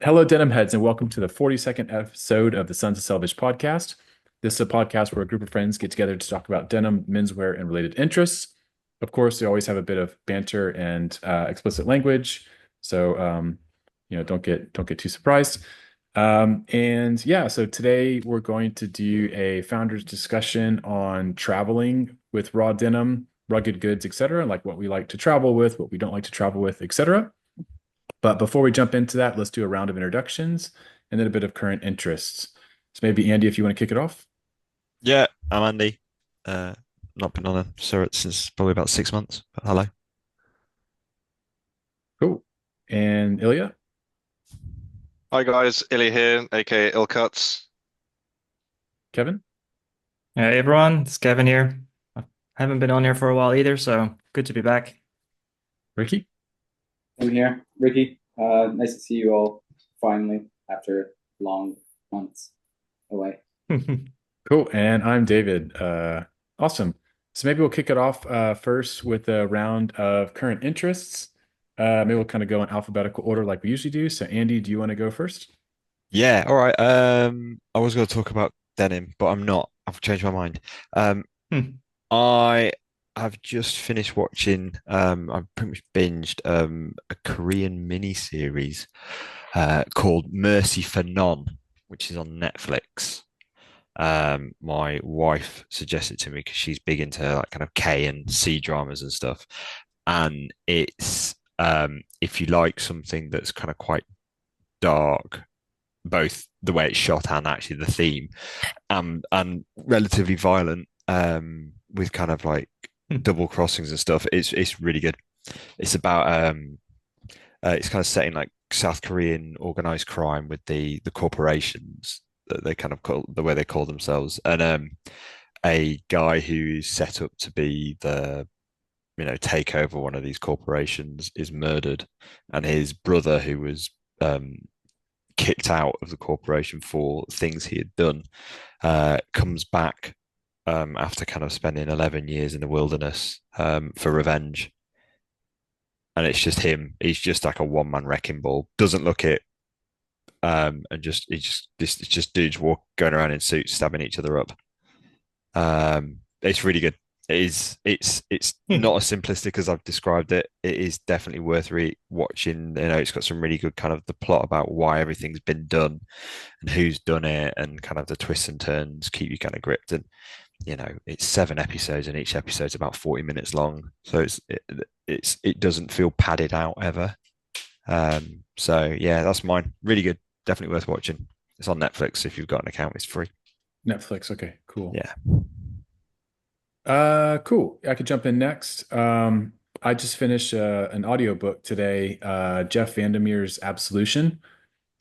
Hello, Denimheads, and welcome to the 42nd episode of the Sons of Selvedge Podcast. This is a podcast where a group of friends get together to talk about denim, menswear, and related interests. Of course, we always have a bit of banter and explicit language, so don't get too surprised. So today we're going to do a founders discussion on traveling with raw denim, rugged goods, etc., like what we like to travel with, what we don't like to travel with, etc. But before we jump into that, let's do a round of introductions and then a bit of current interests. So maybe Andy, if you want to kick it off. Yeah, I'm Andy. Not been on a Surrey since probably about 6 months. But hello. Cool. And Ilya? Hi guys, Illy here, aka illcutz. Kevin? Hey everyone, it's Kevin here. I haven't been on here for a while either, so good to be back. Ricky? I'm here, Ricky. Nice to see you all finally after long months away. Cool. And I'm David. Awesome. So maybe we'll kick it off first with a round of current interests. Maybe we'll kind of go in alphabetical order like we usually do. So Andy, do you want to go first? Yeah, all right. I was going to talk about denim, but I'm not. I've changed my mind. I have just finished watching. I've pretty much binged a Korean mini-series called Mercy for None, which is on Netflix. My wife suggested it to me because she's big into like kind of K and C dramas and stuff. And it's if you like something that's kind of quite dark, both the way it's shot and actually the theme, and relatively violent, with kind of like double crossings and stuff. It's really good. It's about it's kind of set in like South Korean organized crime with the corporations that they kind of call the way they call themselves, and a guy who's set up to be the take over one of these corporations is murdered, and his brother, who was kicked out of the corporation for things he had done, comes back after kind of spending 11 years in the wilderness for revenge. And it's just him. He's just like a one-man wrecking ball. Doesn't look it. And it's just dudes going around in suits stabbing each other up. It's really good. It's not as simplistic as I've described it. It is definitely worth watching. It's got some really good kind of the plot about why everything's been done and who's done it, and kind of the twists and turns keep you kind of gripped. And it's 7 episodes, and each episode's about 40 minutes long, so it doesn't feel padded out ever. So yeah, that's mine. Really good. Definitely worth watching. It's on Netflix. If you've got an account, it's free. Netflix. Okay, cool. Yeah. Cool. I could jump in next. I just finished an audiobook today, Jeff Vandermeer's Absolution.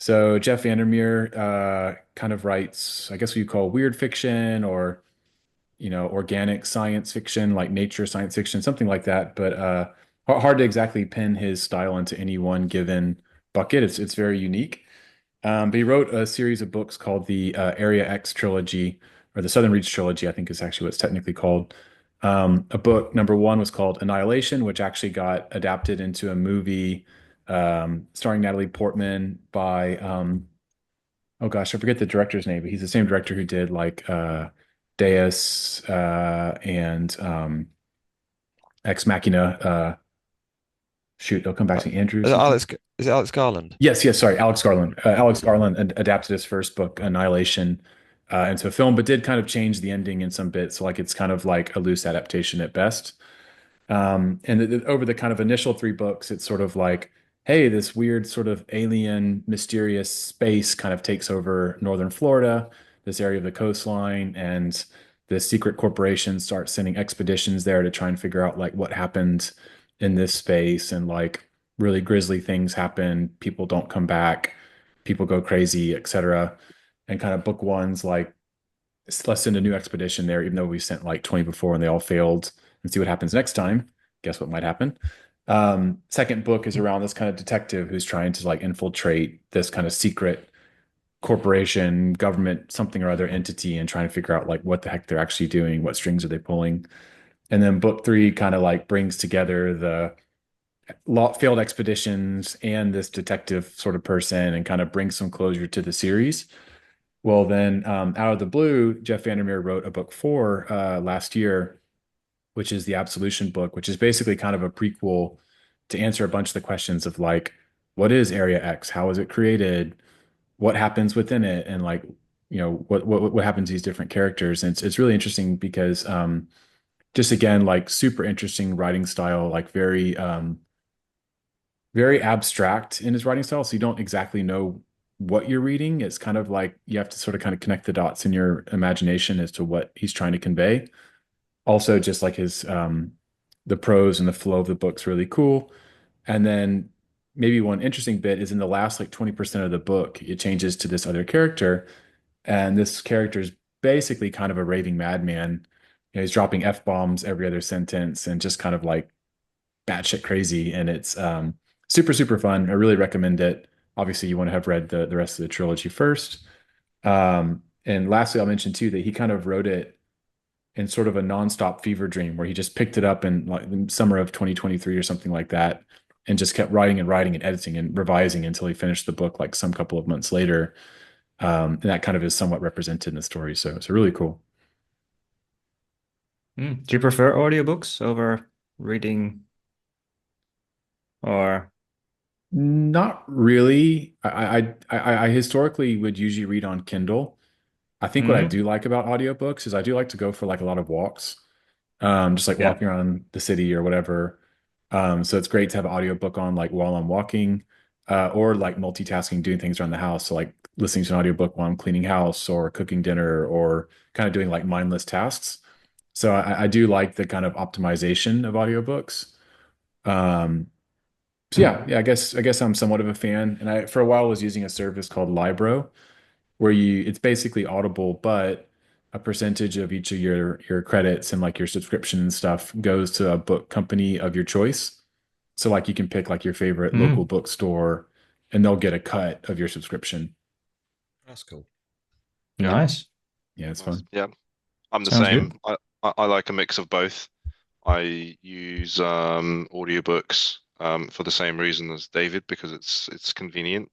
So Jeff Vandermeer kind of writes, I guess what you call weird fiction, or organic science fiction, like nature science fiction, something like that. But hard to exactly pin his style into any one given bucket. It's very unique. But he wrote a series of books called the Area X trilogy, or the Southern Reach trilogy, I think is actually what it's technically called. A book number one was called Annihilation, which actually got adapted into a movie starring Natalie Portman by, oh gosh, I forget the director's name, but he's the same director who did like Deus and Ex Machina. Shoot, it'll come back to Andrew. Is it Alex Garland? Yes, sorry, Alex Garland. Alex Garland adapted his first book, Annihilation, into a film, but did kind of change the ending in some bits. So like it's kind of like a loose adaptation at best. And over the kind of initial 3 books, it's sort of like, hey, this weird sort of alien, mysterious space kind of takes over northern Florida, this area of the coastline, and the secret corporations start sending expeditions there to try and figure out like what happened in this space, and like really grisly things happen. People don't come back, people go crazy, etc. And kind of book one's like, let's send a new expedition there, even though we sent like 20 before and they all failed, and see what happens next time. Guess what might happen? Second book is around this kind of detective who's trying to like infiltrate this kind of secret corporation, government, something or other entity and trying to figure out like what the heck they're actually doing, what strings are they pulling. And then book three kind of like brings together the failed expeditions and this detective sort of person and kind of brings some closure to the series. Well, then out of the blue, Jeff Vandermeer wrote a book four last year, which is the Absolution book, which is basically kind of a prequel to answer a bunch of the questions of like, what is Area X? How is it created? What happens within it? And like, what happens to these different characters? And it's really interesting because just again, like super interesting writing style, like very abstract in his writing style. So you don't exactly know what you're reading. It's kind of like you have to sort of kind of connect the dots in your imagination as to what he's trying to convey. Also, just like his the prose and the flow of the book's really cool. And then maybe one interesting bit is in the last like 20% of the book, it changes to this other character. And this character is basically kind of a raving madman. He's dropping F-bombs every other sentence and just kind of like batshit crazy. And it's super, super fun. I really recommend it. Obviously, you want to have read the rest of the trilogy first. And lastly, I'll mention too that he kind of wrote it in sort of a nonstop fever dream where he just picked it up in like the summer of 2023 or something like that and just kept writing and writing and editing and revising until he finished the book like some couple of months later. And that kind of is somewhat represented in the story. So it's really cool. Do you prefer audiobooks over reading or Not really. I historically would usually read on Kindle. I think what I Mhm. do like about audiobooks is I do like to go for like a lot of walks, just like Yeah. walking around the city or whatever. So it's great to have an audiobook on like while I'm walking, or like multitasking, doing things around the house. So like listening to an audiobook while I'm cleaning house or cooking dinner or kind of doing like mindless tasks. So I do like the kind of optimization of audiobooks. Um, so yeah, I guess I'm somewhat of a fan. And I for a while was using a service called Libro, where it's basically Audible, but a percentage of each of your credits and like your subscription and stuff goes to a book company of your choice. So like you can pick like your favorite local Mm. bookstore and they'll get a cut of your subscription. That's cool. Yeah, Nice. Yeah, it's nice. fun. Yeah, I'm the Sounds good. same. I like a mix of both. I use audiobooks for the same reason as David because it's convenient.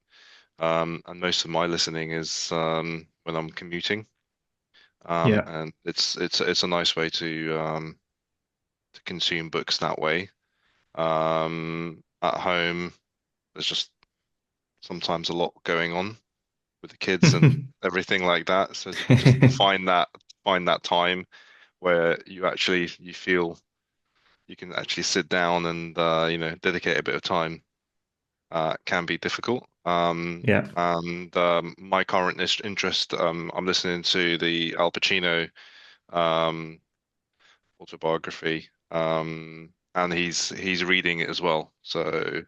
And most of my listening is when I'm commuting. Yeah. And it's a nice way to consume books that way. At home, there's just sometimes a lot going on with the kids and everything like that. So to just find that time where you feel you can actually sit down and dedicate a bit of time can be difficult. Yeah. And my current interest, I'm listening to the Al Pacino um, autobiography, and he's reading it as well. So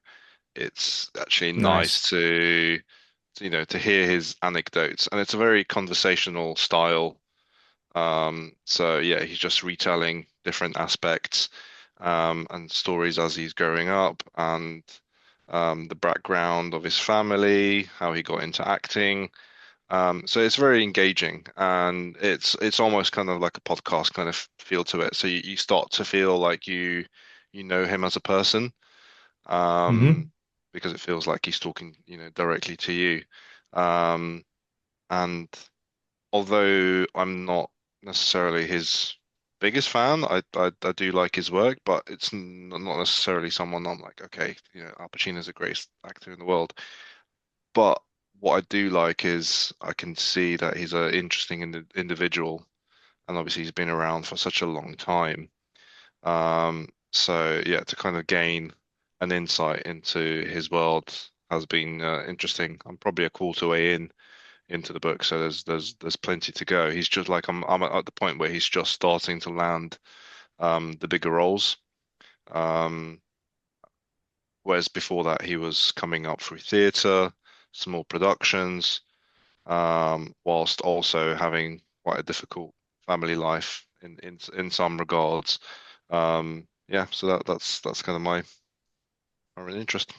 it's actually nice Nice. to hear his anecdotes, and it's a very conversational style. So yeah, he's just retelling different aspects and stories as he's growing up, and the background of his family, how he got into acting. So it's very engaging, and it's almost kind of like a podcast kind of feel to it. So you start to feel like you know him as a person, um, Hmm. because it feels like he's talking, directly to you. Um, and although I'm not necessarily his biggest fan, I do like his work, but it's not necessarily someone I'm like, okay, Al Pacino's the greatest actor in the world. But what I do like is I can see that he's an interesting individual, and obviously he's been around for such a long time. So yeah, to kind of gain an insight into his world has been interesting. I'm probably a quarter way into the book, so there's plenty to go. He's just like I'm at the point where he's just starting to land the bigger roles. Um, Whereas before that he was coming up through theatre, small productions, whilst also having quite a difficult family life in some regards. Yeah, so that's kind of really interesting.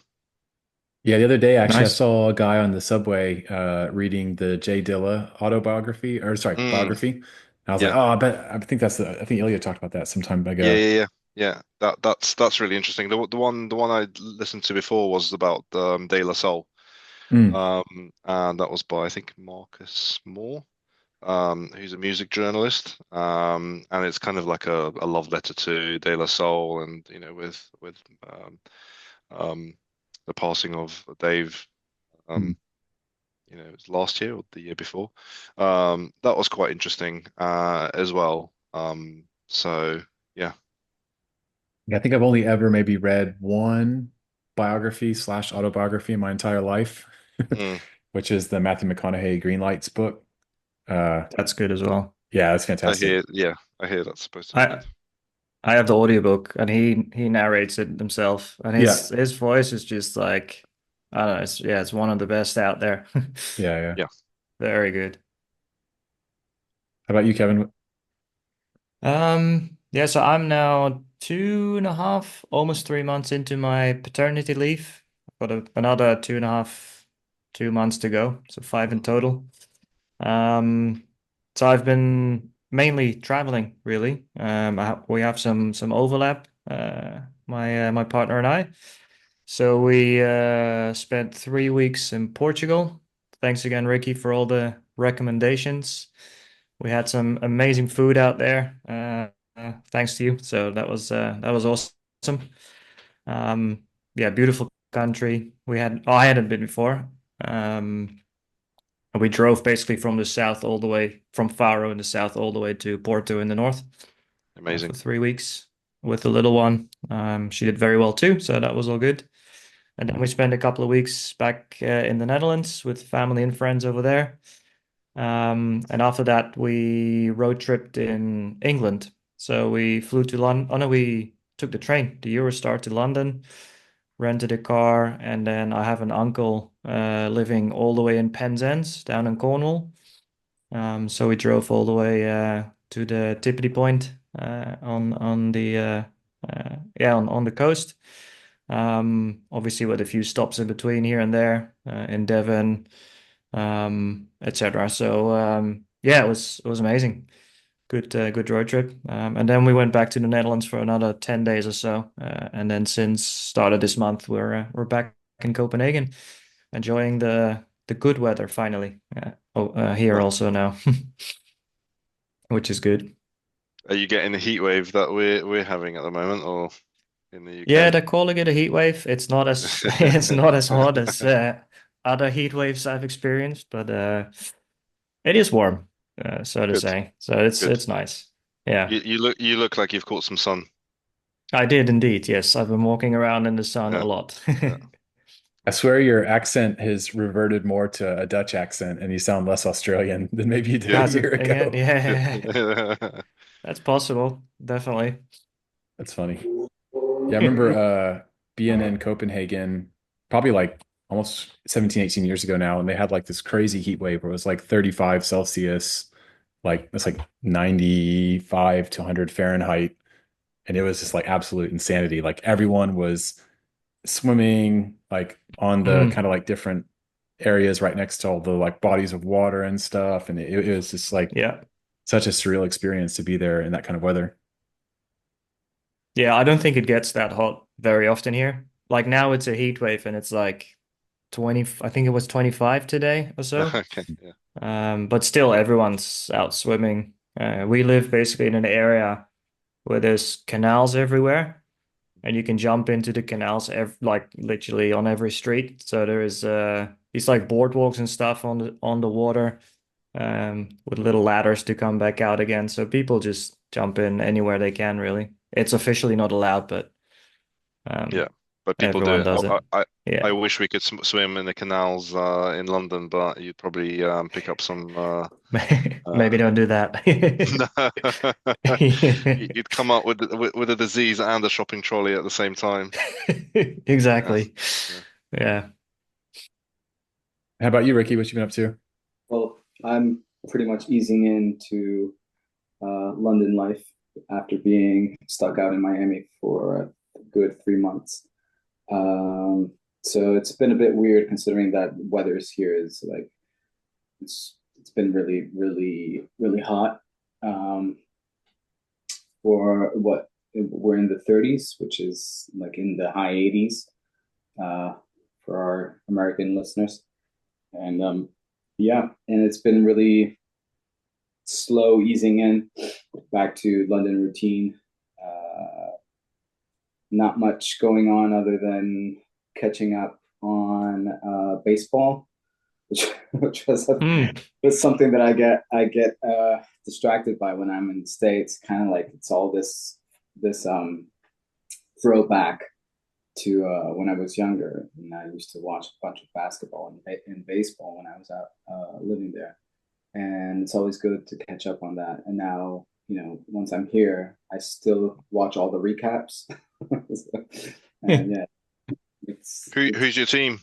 Yeah, the other day actually I Nice. saw a guy on the subway reading the Jay Dilla autobiography, or sorry, Mm, biography. And I was like, yeah. oh, I think I think Ilya talked about that some time Yeah, ago. yeah, yeah, yeah. That's really interesting. The one I listened to before was about De La Soul, Mm, and that was by I think Marcus Moore, who's a music journalist, and it's kind of like a love letter to De La Soul, and with um, um, the passing of Dave, mm. um, it was last year or the year before. That was quite interesting as well. So yeah. Yeah, I think I've only ever maybe read one biography slash autobiography in my entire life, Mm. which is the Matthew McConaughey Green Lights book. Uh, That's good as well. yeah, it's fantastic. I hear that's supposed to be I good. I have the audiobook and he narrates it himself and Yeah, his voice is just like I don't know, it's one of the best out there. yeah, yeah. Yeah, Very good. How about you, Kevin? Yeah, so I'm now 2.5, almost 3 months into my paternity leave. I've got another 2.5, 2 months to go, so five in total. Um, so I've been mainly traveling, really. We have some overlap, my partner and I. So we spent 3 weeks in Portugal. Thanks again, Ricky, for all the recommendations. We had some amazing food out there, thanks to you. So that was awesome. Um, yeah, beautiful country. I hadn't been before. Um, we drove basically from the south all the way from Faro in the south all the way to Porto in the north for amazing. 3 weeks with the little one. She did very well too, so that was all good. And then we spent a couple of weeks back in the Netherlands with family and friends over there. And after that, we road tripped in England. So we flew to London. Oh no, we took the train, the Eurostar to London, rented a car, and then I have an uncle living all the way in Penzance down in Cornwall. So we drove all the way to the tippity point on the on the coast. Obviously with a few stops in between here and there in Devon, etc. So yeah, it was amazing. Good road trip. And then we went back to the Netherlands for another 10 days or so. And then since start of this month, we're back in Copenhagen, enjoying the good weather finally. Here Well, also now, which is good. are you getting the heat wave that we're having at the moment, or in the Yeah, UK? they're calling it a heat wave. It's not as it's not as hot as other heat waves I've experienced, but it is warm, so to Good, say. So it's good. it's nice. Yeah. You look like you've caught some sun. I did indeed. Yes, I've been walking around in the sun a Yeah, lot. yeah. I swear your accent has reverted more to a Dutch accent and you sound less Australian than maybe you did a Yeah. Has year it again? ago. Yeah, that's possible. Definitely. That's funny. Yeah, I remember being in Copenhagen probably like almost 17, 18 years ago now, and they had like this crazy heat wave where it was like 35 Celsius, like it's like 95 to 100 Fahrenheit. And it was just like absolute insanity. Like everyone was swimming like on the kind Mm, of like different areas right next to all the like bodies of water and stuff. And it was just like yeah. such a surreal experience to be there in that kind of weather. Yeah, I don't think it gets that hot very often here. Like now it's a heat wave and it's like 20, I think it was 25 today or so. Okay. Yeah. But still everyone's out swimming. We live basically in an area where there's canals everywhere. And you can jump into the canals like literally on every street. So there is these like boardwalks and stuff on the water with little ladders to come back out again. So people just jump in anywhere they can, really. It's officially not allowed, but Yeah. um, But people do everyone it. does it. I Yeah. wish we could swim in the canals in London, but you'd probably pick up some. Maybe Uh, don't do that. you'd come up with a disease and a shopping trolley at the same time. Yeah. Exactly. Yeah. Yeah. How about you, Ricky? What you been up to? Well, I'm pretty much easing into London life after being stuck out in Miami for a good 3 months. So it's been a bit weird considering that weather's here is like it's been really, really, really hot. For what we're in the 30s, which is like in the high 80s, for our American listeners. And yeah, and it's been really slow easing in back to London routine. Not much going on other than catching up on baseball, which was something that I get distracted by when I'm in the States. Kind of like it's all this throwback to when I was younger, and I used to watch a bunch of basketball and baseball when I was out living there, and it's always good to catch up on that. And now, once I'm here, I still watch all the recaps. And yeah, who's your team?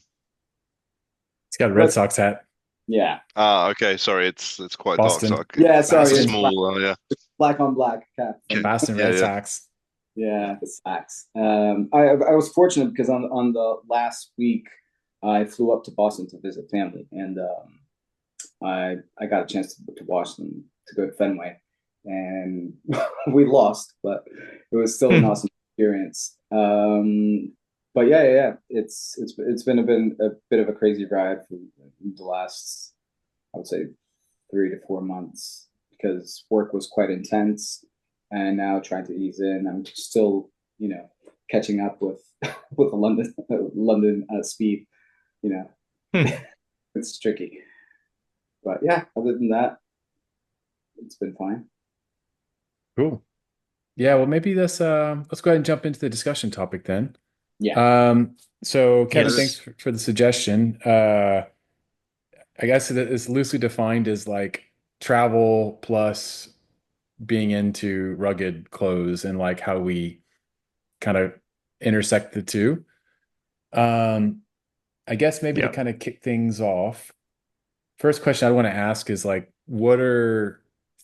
He's got a Red Sox hat. Yeah. Okay. Sorry, it's quite Boston. dark. Yeah, sorry. It's It's small. Yeah. black on black cap. Boston Red Sox. Yeah, the Sox. I was fortunate because on the last week I flew up to Boston to visit family, and I got a chance to watch them, to go to Fenway, and we lost, but it was still an awesome experience. But yeah, it's been a bit of a crazy ride for the last, I would say, 3 to 4 months, because work was quite intense, and now trying to ease in. I'm still, catching up with with the London speed. It's tricky, but yeah. Other than that, it's been fine. Cool. Yeah, well, maybe let's go ahead and jump into the discussion topic then. Yeah. So Kevin, Yes. thanks for the suggestion. I guess it's loosely defined as like travel plus being into rugged clothes, and like how we kind of intersect the two. I guess maybe to kind of kick things off, first question I want to ask is like, what are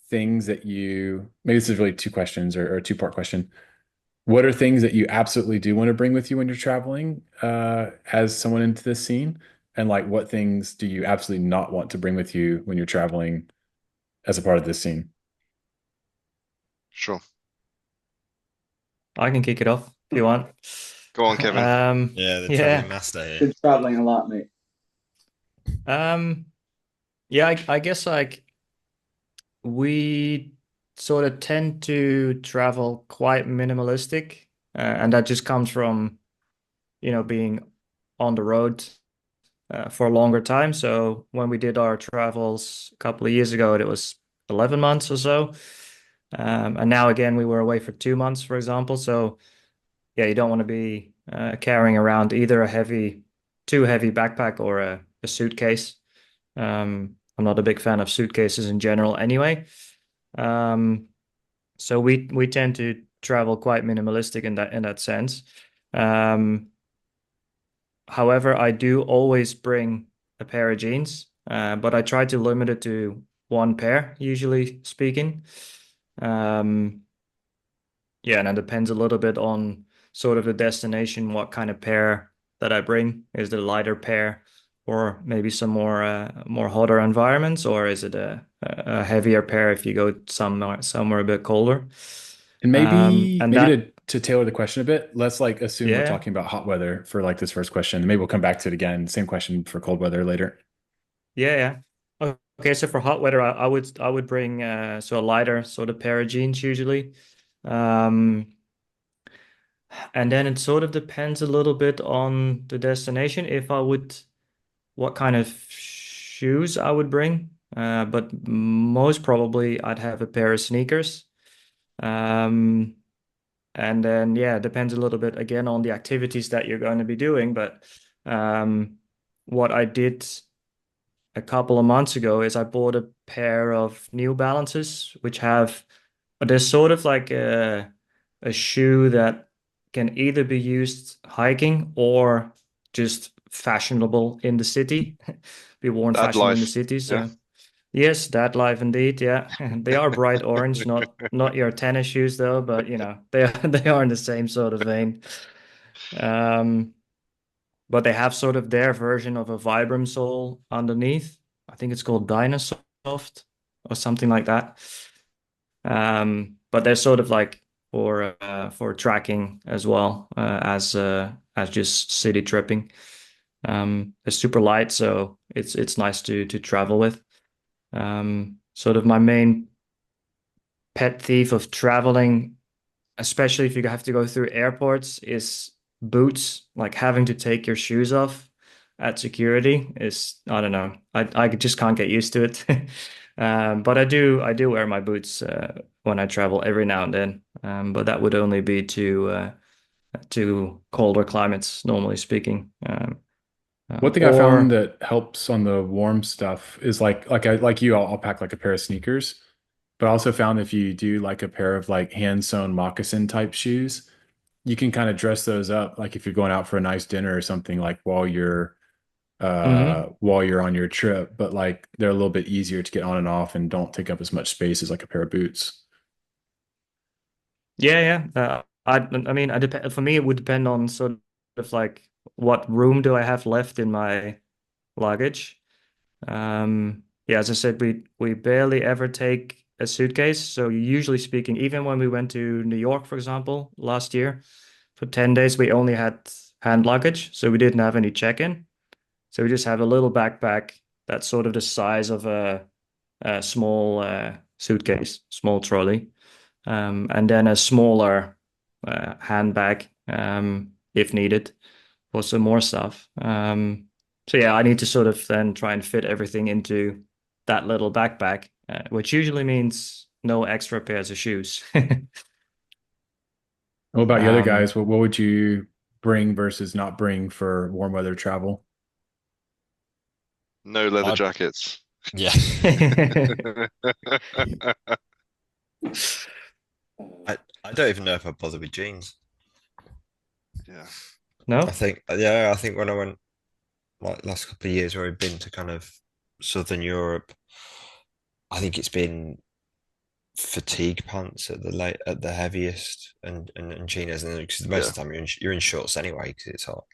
things that maybe this is really two questions, or a two-part question. What are things that you absolutely do want to bring with you when you're traveling as someone into this scene? And like, what things do you absolutely not want to bring with you when you're traveling as a part of this scene? Sure. I can kick it off if you want. Go on, Kevin. Yeah, the traveling master here. Been traveling a lot, mate. Yeah, I guess like we sort of tend to travel quite minimalistic, and that just comes from, being on the road for a longer time. So when we did our travels a couple of years ago, it was 11 months or so. And now again, we were away for 2 months, for example. So yeah, you don't want to be carrying around either too heavy backpack or a suitcase. I'm not a big fan of suitcases in general anyway. So we tend to travel quite minimalistic in that sense. However, I do always bring a pair of jeans, but I try to limit it to one pair, usually speaking. Yeah, and it depends a little bit on sort of the destination, what kind of pair that I bring. Is it a lighter pair, or maybe some more hotter environments, or is it a heavier pair if you go somewhere a bit colder? And maybe and to tailor the question a bit, let's like assume we're talking about hot weather for like this first question. Maybe we'll come back to it again. Same question for cold weather later. Yeah. Okay, so for hot weather, I would bring so a lighter sort of pair of jeans usually. And then it sort of depends a little bit on the destination. What kind of shoes I would bring. But most probably I'd have a pair of sneakers. And then, yeah, it depends a little bit again on the activities that you're going to be doing. But what I did a couple of months ago is I bought a pair of New Balances, there's sort of like a shoe that can either be used hiking or just fashionable in the city, be worn fashionable in the city. So. Yeah. Yes, that life indeed. Yeah, they are bright orange, not your tennis shoes though, but they are in the same sort of vein. but they have sort of their version of a Vibram sole underneath. I think it's called Dynasoft or something like that. But they're sort of like for tracking as well as just city tripping. They're super light, so it's nice to travel with. Sort of my main pet thief of traveling, especially if you have to go through airports, is boots. Like having to take your shoes off at security is, I don't know. I just can't get used to it. But I do wear my boots when I travel every now and then. But that would only be to colder climates, normally speaking. One thing I found Or that helps on the warm stuff is I'll pack like a pair of sneakers, but I also found if you do like a pair of like hand sewn moccasin type shoes, you can kind of dress those up like if you're going out for a nice dinner or something like Mhm. while you're on your trip, but like they're a little bit easier to get on and off and don't take up as much space as like a pair of boots. Yeah, yeah. I mean, I dep for me, it would depend on sort of like what room do I have left in my luggage. Yeah, as I said, we barely ever take a suitcase. So usually speaking, even when we went to New York, for example, last year, for 10 days, we only had hand luggage. So we didn't have any check-in. So we just have a little backpack that's sort of the size of a small suitcase, small trolley, and then a smaller handbag if needed for some more stuff. So yeah, I need to sort of then try and fit everything into that little backpack, which usually means no extra pairs of shoes. What about the other Um, guys? What would you bring versus not bring for warm weather travel? No leather I jackets. yeah. Uh, I don't even know if I'd bother with jeans. Yeah. I no? think yeah, I think when I went like last couple of years where I've been to kind of Southern Europe, I think it's been fatigue pants at the heaviest and chinos, and because most Yeah. of the time you're in shorts anyway because it's hot.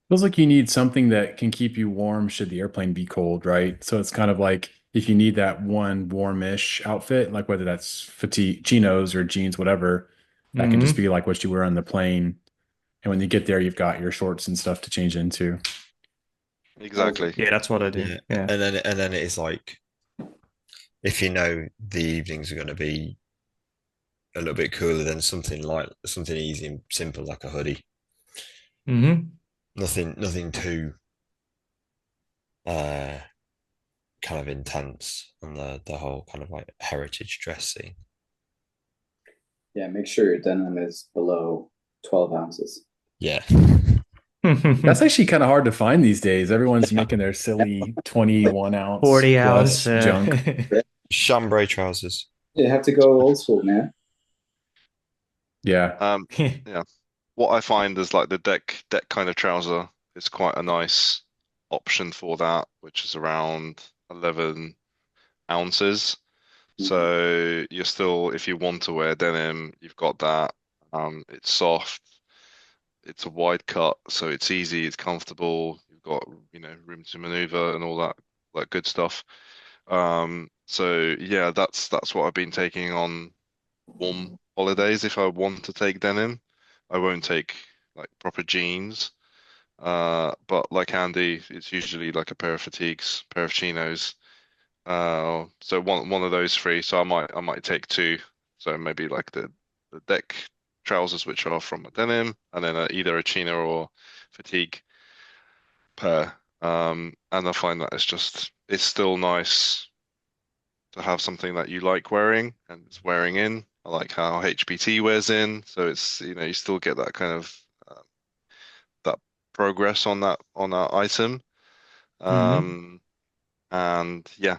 Feels like you need something that can keep you warm should the airplane be cold, right? So it's kind of like if you need that one warmish outfit, like whether that's fatigue chinos or jeans, whatever, that can just Hmm. be like what you wear on the plane. And when you get there, you've got your shorts and stuff to change into. Exactly. Yeah, that's what I do. Yeah, Yeah. and then it is like if you know the evenings are going to be a little bit cooler, then something easy and simple like a hoodie. Hmm. Nothing too uh kind of intense on the whole kind of like heritage dress scene. yeah, make sure your denim is below 12 ounces. Yeah. That's actually kind of hard to find these days. Everyone's making their silly 21 ounce 40 ounce. plus junk. Chambray trousers. You have to go old school, man. Yeah. Um, yeah. What I find is like the deck kind of trouser is quite a nice option for that, which is around 11 ounces. Mhm. So you're still, if you want to wear denim, you've got that. It's soft, it's a wide cut, so it's easy, it's comfortable. You've got, room to maneuver and all that good stuff. So yeah, that's what I've been taking on warm holidays. If I want to take denim, I won't take like proper jeans. But like Andy, it's usually like a pair of fatigues, pair of chinos. So one of those three. So I might take two. So maybe like the deck trousers, which are from a denim, and then either a chino or fatigue pair. And I find that it's still nice to have something that you like wearing and it's wearing in. I like how HPT wears in, so it's you still get that kind of that progress on that item. Hmm. Um, and yeah,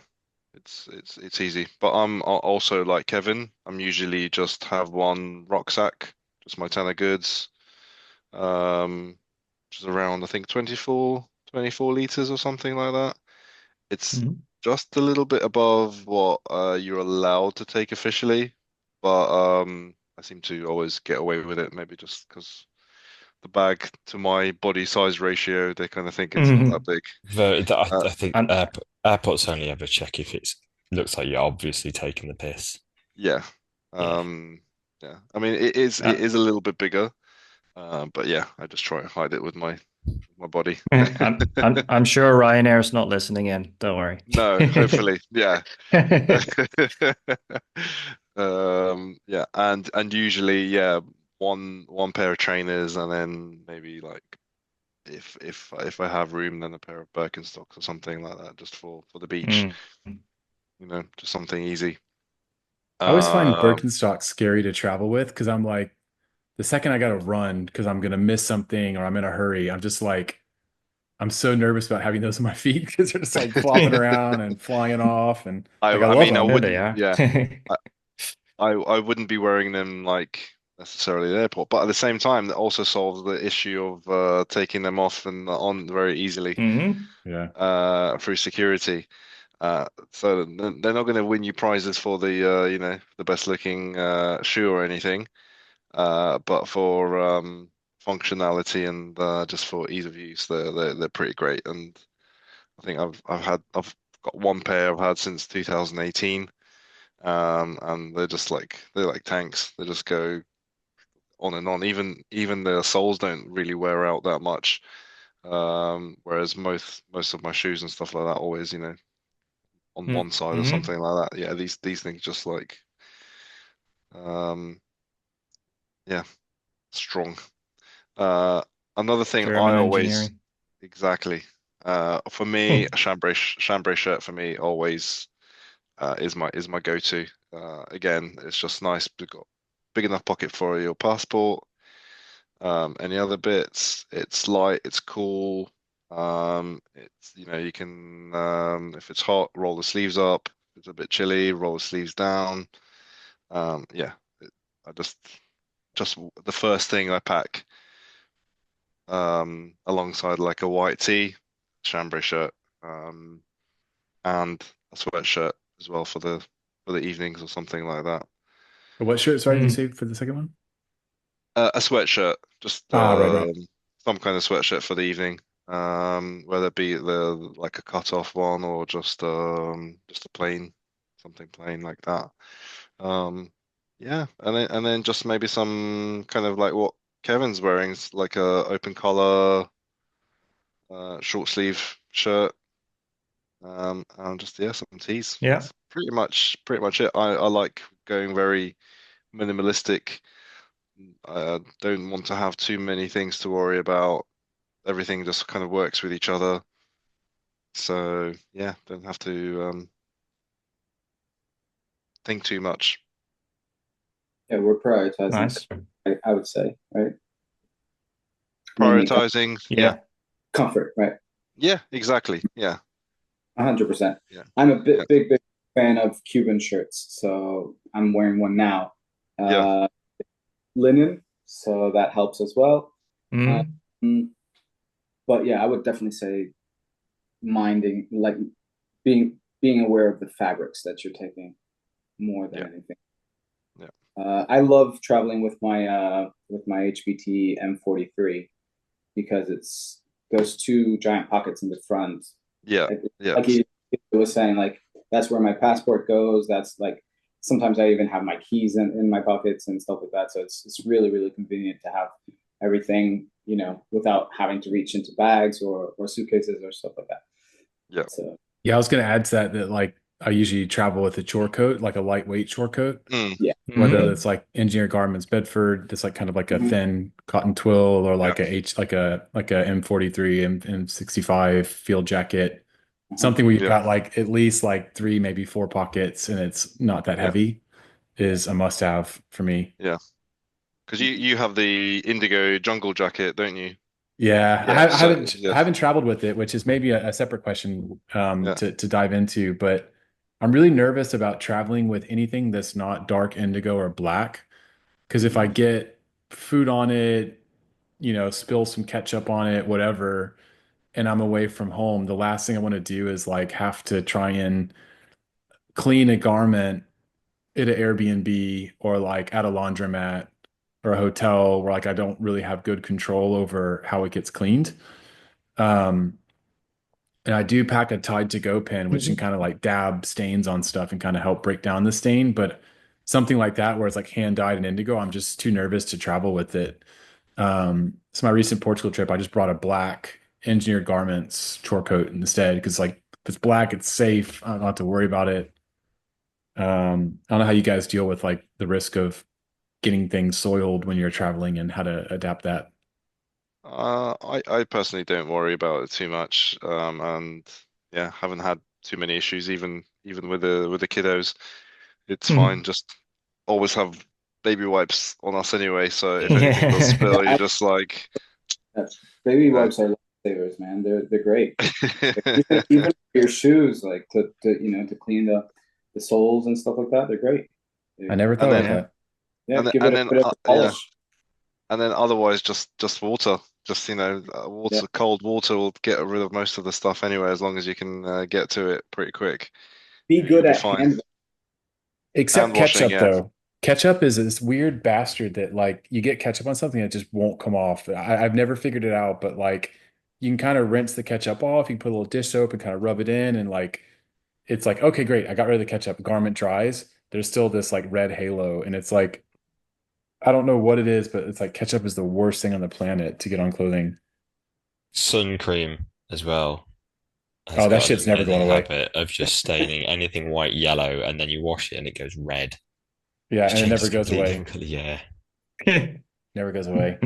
it's easy. But I'm also like Kevin. I'm usually just have one rucksack, just my ton of goods, which is around I think 24 liters or something like that. It's Hmm. just a little bit above what you're allowed to take officially, but I seem to always get away with it, maybe just because the bag to my body size ratio, they kind of think it's not that big. I think And airports only ever check if it looks like you're obviously taking the piss. Yeah. Yeah. Yeah. I mean, it is a little bit bigger, but yeah, I just try and hide it with my body. I'm sure Ryanair's not listening in. Don't worry. No, hopefully, yeah. Yeah, and usually, yeah, one pair of trainers, and then maybe like if I have room, then a pair of Birkenstocks or something like that, just for the beach. Mm. Just something easy. I always find Um, Birkenstocks scary to travel with because I'm like, the second I gotta run because I'm gonna miss something or I'm in a hurry, I'm just like, I'm so nervous about having those on my feet because they're just like flopping around and flying off, and like I I love mean, I them. There they wouldn't, are. yeah, I wouldn't be wearing them like necessarily at the airport, but at the same time, that also solves the issue of taking them off and on very easily Hmm. Yeah. through security. So they're not going to win you prizes for the the best looking shoe or anything, but for functionality and just for ease of use, they're pretty great. And I think I've got one pair I've had since 2018. And they're like tanks. They just go on and on. Even the soles don't really wear out that much. Whereas most of my shoes and stuff like that always, on one side or Hmm. something like that. Yeah, these things just like um yeah, strong. Uh Another thing I German always engineering. exactly for me, a chambray shirt for me always is my go-to. Again, it's just nice. We've got big enough pocket for your passport. Any other bits? It's light. It's cool. It's you can if it's hot, roll the sleeves up. If it's a bit chilly, roll the sleeves down. Yeah, I just the first thing I pack alongside like a white tee, chambray shirt, and a sweatshirt as well for the evenings or something like that. What shirt? Sorry, did you Mm. say for the second one? A sweatshirt, just Ah, right, right. some kind of sweatshirt for the evening. Whether it be the like a cut off one or just a plain something plain like that. Um, yeah, and then just maybe some kind of like what Kevin's wearing, like a open collar, short sleeve shirt. And just yeah, some tees. Yeah. That's pretty much it. I like going very minimalistic. I don't want to have too many things to worry about. Everything just kind of works with each other. So yeah, don't have to think too much. Yeah, we're prioritizing, Nice. I would say, right? Mainly Prioritizing, yeah, Yeah. comfort, right? yeah, exactly, yeah, 100%. yeah, I'm a yeah, big fan of Cuban shirts, so I'm wearing one now. yeah, Uh, Linen, so that helps as well. Uh, Mm. mm, but yeah, I would definitely say minding, like being aware of the fabrics that you're taking more than yeah, anything. yeah, I love traveling with my HBT M43 because it's those two giant pockets in the front. yeah, Like yeah, like he was saying, like that's where my passport goes. That's like sometimes I even have my keys in my pockets and stuff like that. So it's really really convenient to have everything without having to reach into bags or suitcases or stuff like that. yeah. So Yeah, I was gonna add to that like I usually travel with a chore coat, like a lightweight chore coat, Mm, yeah. whether Mm. that's like Engineered Garments Bedford, that's like kind of like a Mhm. thin cotton twill, or yeah, like a M43, M65 field jacket, Uh-huh. something where you've yeah, got like at least like three, maybe four pockets, and it's not that yeah, heavy, is a must-have for me. yeah. Because you have the indigo jungle jacket, don't you? Yeah, Yeah. I So haven't yeah, traveled with it, which is maybe a separate question yeah, to dive into, but I'm really nervous about traveling with anything that's not dark indigo or black. Because if I Mhm. get food on it, spill some ketchup on it, whatever, and I'm away from home, the last thing I want to do is like have to try and clean a garment at an Airbnb or like at a laundromat or a hotel where like I don't really have good control over how it gets cleaned. Um, and I do pack a Tide to Go pen, which can kind of like dab stains on stuff and kind of help break down the stain. But something like that, where it's like hand dyed and indigo, I'm just too nervous to travel with it. So my recent Portugal trip, I just brought a black engineered garments chore coat instead because like if it's black, it's safe. I don't have to worry about it. I don't know how you guys deal with like the risk of getting things soiled when you're traveling and how to adapt that. I personally don't worry about it too much, and yeah, haven't had too many issues even with the kiddos. It's fine. Just always have baby wipes on us anyway, so if anything does Yeah. spill, you're I, just like, baby uh, wipes are lifesavers, man. They're great. Even for your shoes, like to clean the soles and stuff like that. They're great. I They, never and thought of then Yeah. that. yeah, and then give and it a then bit of a yeah, polish. and then otherwise just water. Just Yeah, water, cold water will get rid of most of the stuff anyway, as long as you can get to it pretty quick. be You'll good be at fine. hand. Except Hand washing, ketchup, yeah. though. Ketchup is this weird bastard that like you get ketchup on something that just won't come off. I've never figured it out, but like you can kind of rinse the ketchup off. You can put a little dish soap and kind of rub it in, and like it's like, okay, great. I got rid of the ketchup. Garment dries. There's still this like red halo, and it's like I don't know what it is, but it's like ketchup is the worst thing on the planet to get on clothing. Sun cream as well has Oh, that got an shit's never going annoying away. habit of just staining anything white yellow, and then you wash it and it goes red. Yeah, Just and it never changes goes completely away. different color. Yeah. Never goes away.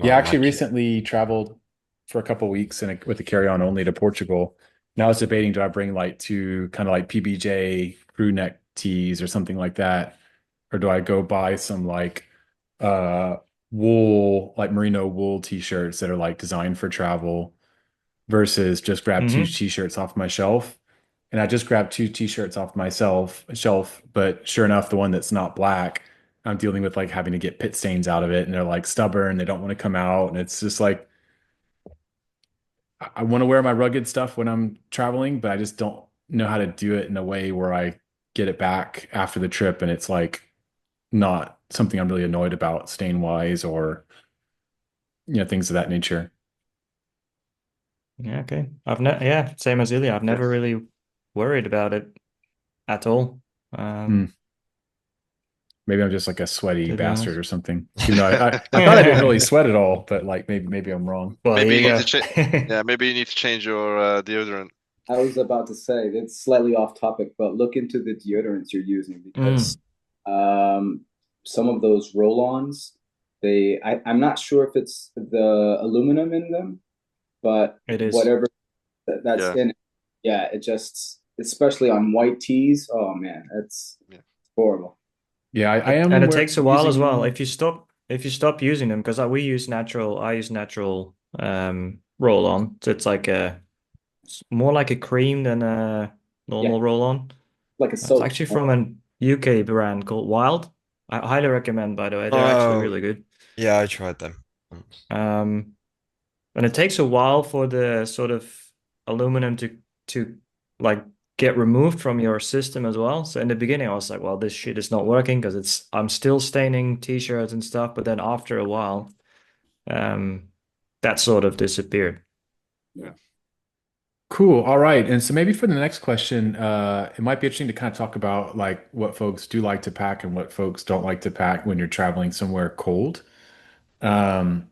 Yeah, Well, I actually imagine. recently traveled for a couple weeks with a carry-on only to Portugal. Now I was debating, do I bring like two kind of like PBJ crew neck tees or something like that? Or do I go buy some like uh wool, like merino wool t-shirts that are like designed for travel versus just grab two Hmm. t-shirts off my shelf? And I just grabbed two t-shirts off myself shelf, but sure enough, the one that's not black, I'm dealing with like having to get pit stains out of it, and they're like stubborn, they don't want to come out, and it's just like I want to wear my rugged stuff when I'm traveling, but I just don't know how to do it in a way where I get it back after the trip, and it's like not something I'm really annoyed about stain wise or things of that nature. Yeah, okay. Yeah, same as Ilya. I've Yeah. never really worried about it at all. Hmm. Um, Maybe I'm just like a sweaty to be bastard honest. or something. Even though I thought I didn't really sweat at all, but like maybe I'm wrong. Well, here Maybe you you need to go. change. Yeah, maybe you need to change your deodorant. I was about to say it's slightly off topic, but look into the deodorants you're using because Mm, um, some of those roll-ons, I'm not sure if it's the aluminum in them, but it is. whatever that's Yeah, in it, yeah, it just, especially on white tees, oh man, it's yeah. horrible. Yeah, I It, and am it takes a while as well. using. If you stop using them, because I use natural roll on. So it's more like a cream than a Yeah, normal roll on. like a It's soap. actually from a UK brand called Wild. I highly recommend, by the way. They're actually Oh, really good. yeah, I tried them once. Um, and it takes a while for the sort of aluminum to like get removed from your system as well. So in the beginning, I was like, well, this shit is not working because I'm still staining t-shirts and stuff. But then after a while, um, that sort of disappeared. Yeah. Cool. All right. And so maybe for the next question, it might be interesting to kind of talk about like what folks do like to pack and what folks don't like to pack when you're traveling somewhere cold. Um,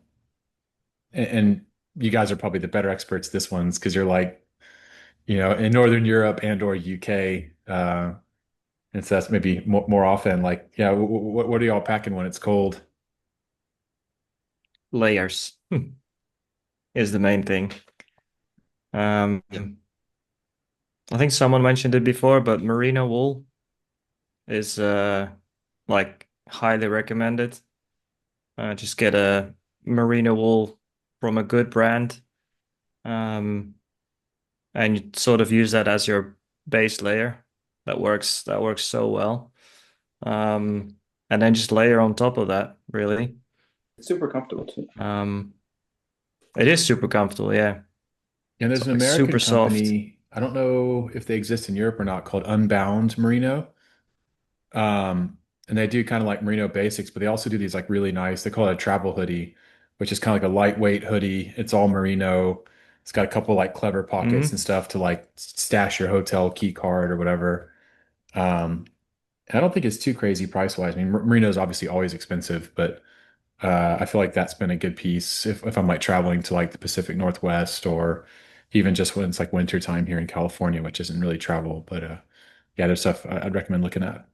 and you guys are probably the better experts this one's because you're like, in Northern Europe and or UK. And so that's maybe more often like, yeah, what are y'all packing when it's cold? Layers is the main thing. Um, Yeah. I think someone mentioned it before, but merino wool is like highly recommended. Just get a merino wool from a good brand, um, and you sort of use that as your base layer. That works so well. Um, and then just layer on top of that, really. It's super comfortable too. Um, it is super comfortable, yeah. And It's there's an like super American soft. company, I don't know if they exist in Europe or not, called Unbound Merino. Um, and they do kind of like merino basics, but they also do these like really nice, they call it a travel hoodie, which is kind of like a lightweight hoodie. It's all merino. It's got a couple like clever pockets and Hmm. stuff to like stash your hotel key card or whatever. Um, and I don't think it's too crazy price wise. I mean, merino is obviously always expensive, but I feel like that's been a good piece if I'm like traveling to like the Pacific Northwest or even just when it's like winter time here in California, which isn't really travel, but yeah, there's stuff I'd recommend looking at.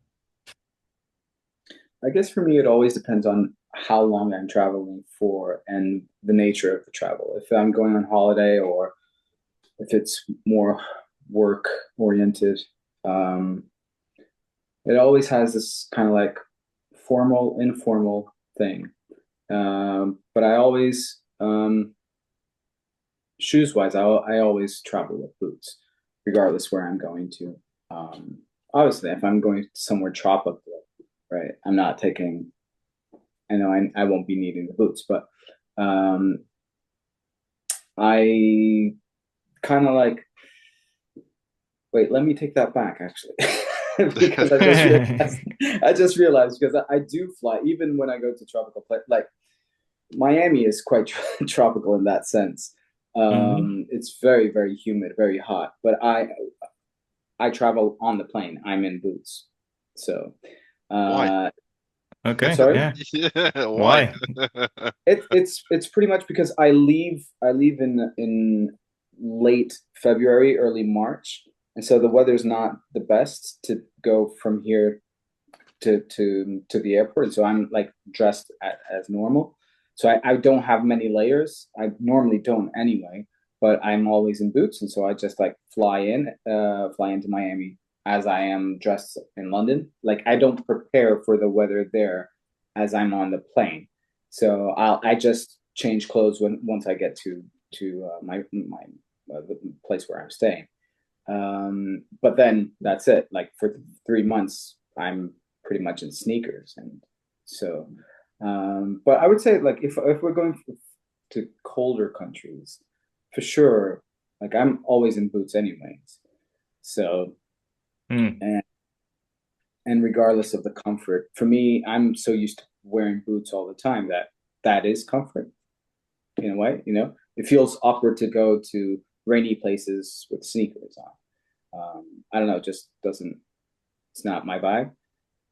I guess for me, it always depends on how long I'm traveling for and the nature of the travel. If I'm going on holiday or if it's more work oriented, um, it always has this kind of like formal, informal thing. But I always, shoes wise, I always travel with boots, regardless where I'm going to. Um, Obviously, if I'm going somewhere tropical, right, I'm not taking, I know I won't be needing the boots, but um, I kind of like, wait, let me take that back actually. Because I just realized because I do fly even when I go to tropical place like Miami is quite tropical in that sense. Hmm. It's very, very humid, very hot. But I travel on the plane. I'm in boots. So, Why? uh, Okay. sorry. Yeah. Yeah, why? Why? It's pretty much because I leave in late February, early March, and so the weather's not the best to go from here to the airport. So I'm like dressed as normal. So I don't have many layers. I normally don't anyway, but I'm always in boots, and so I just like fly into Miami as I am dressed in London. Like I don't prepare for the weather there as I'm on the plane. So I just change clothes when once I get to the place where I'm staying. But then that's it. Like for 3 months, I'm pretty much in sneakers, and so. But I would say like if we're going to colder countries, for sure. Like I'm always in boots anyways. So Hmm. and and regardless of the comfort, for me, I'm so used to wearing boots all the time that that is comfort in a way. It feels awkward to go to rainy places with sneakers on. I don't know, it just doesn't. It's not my vibe.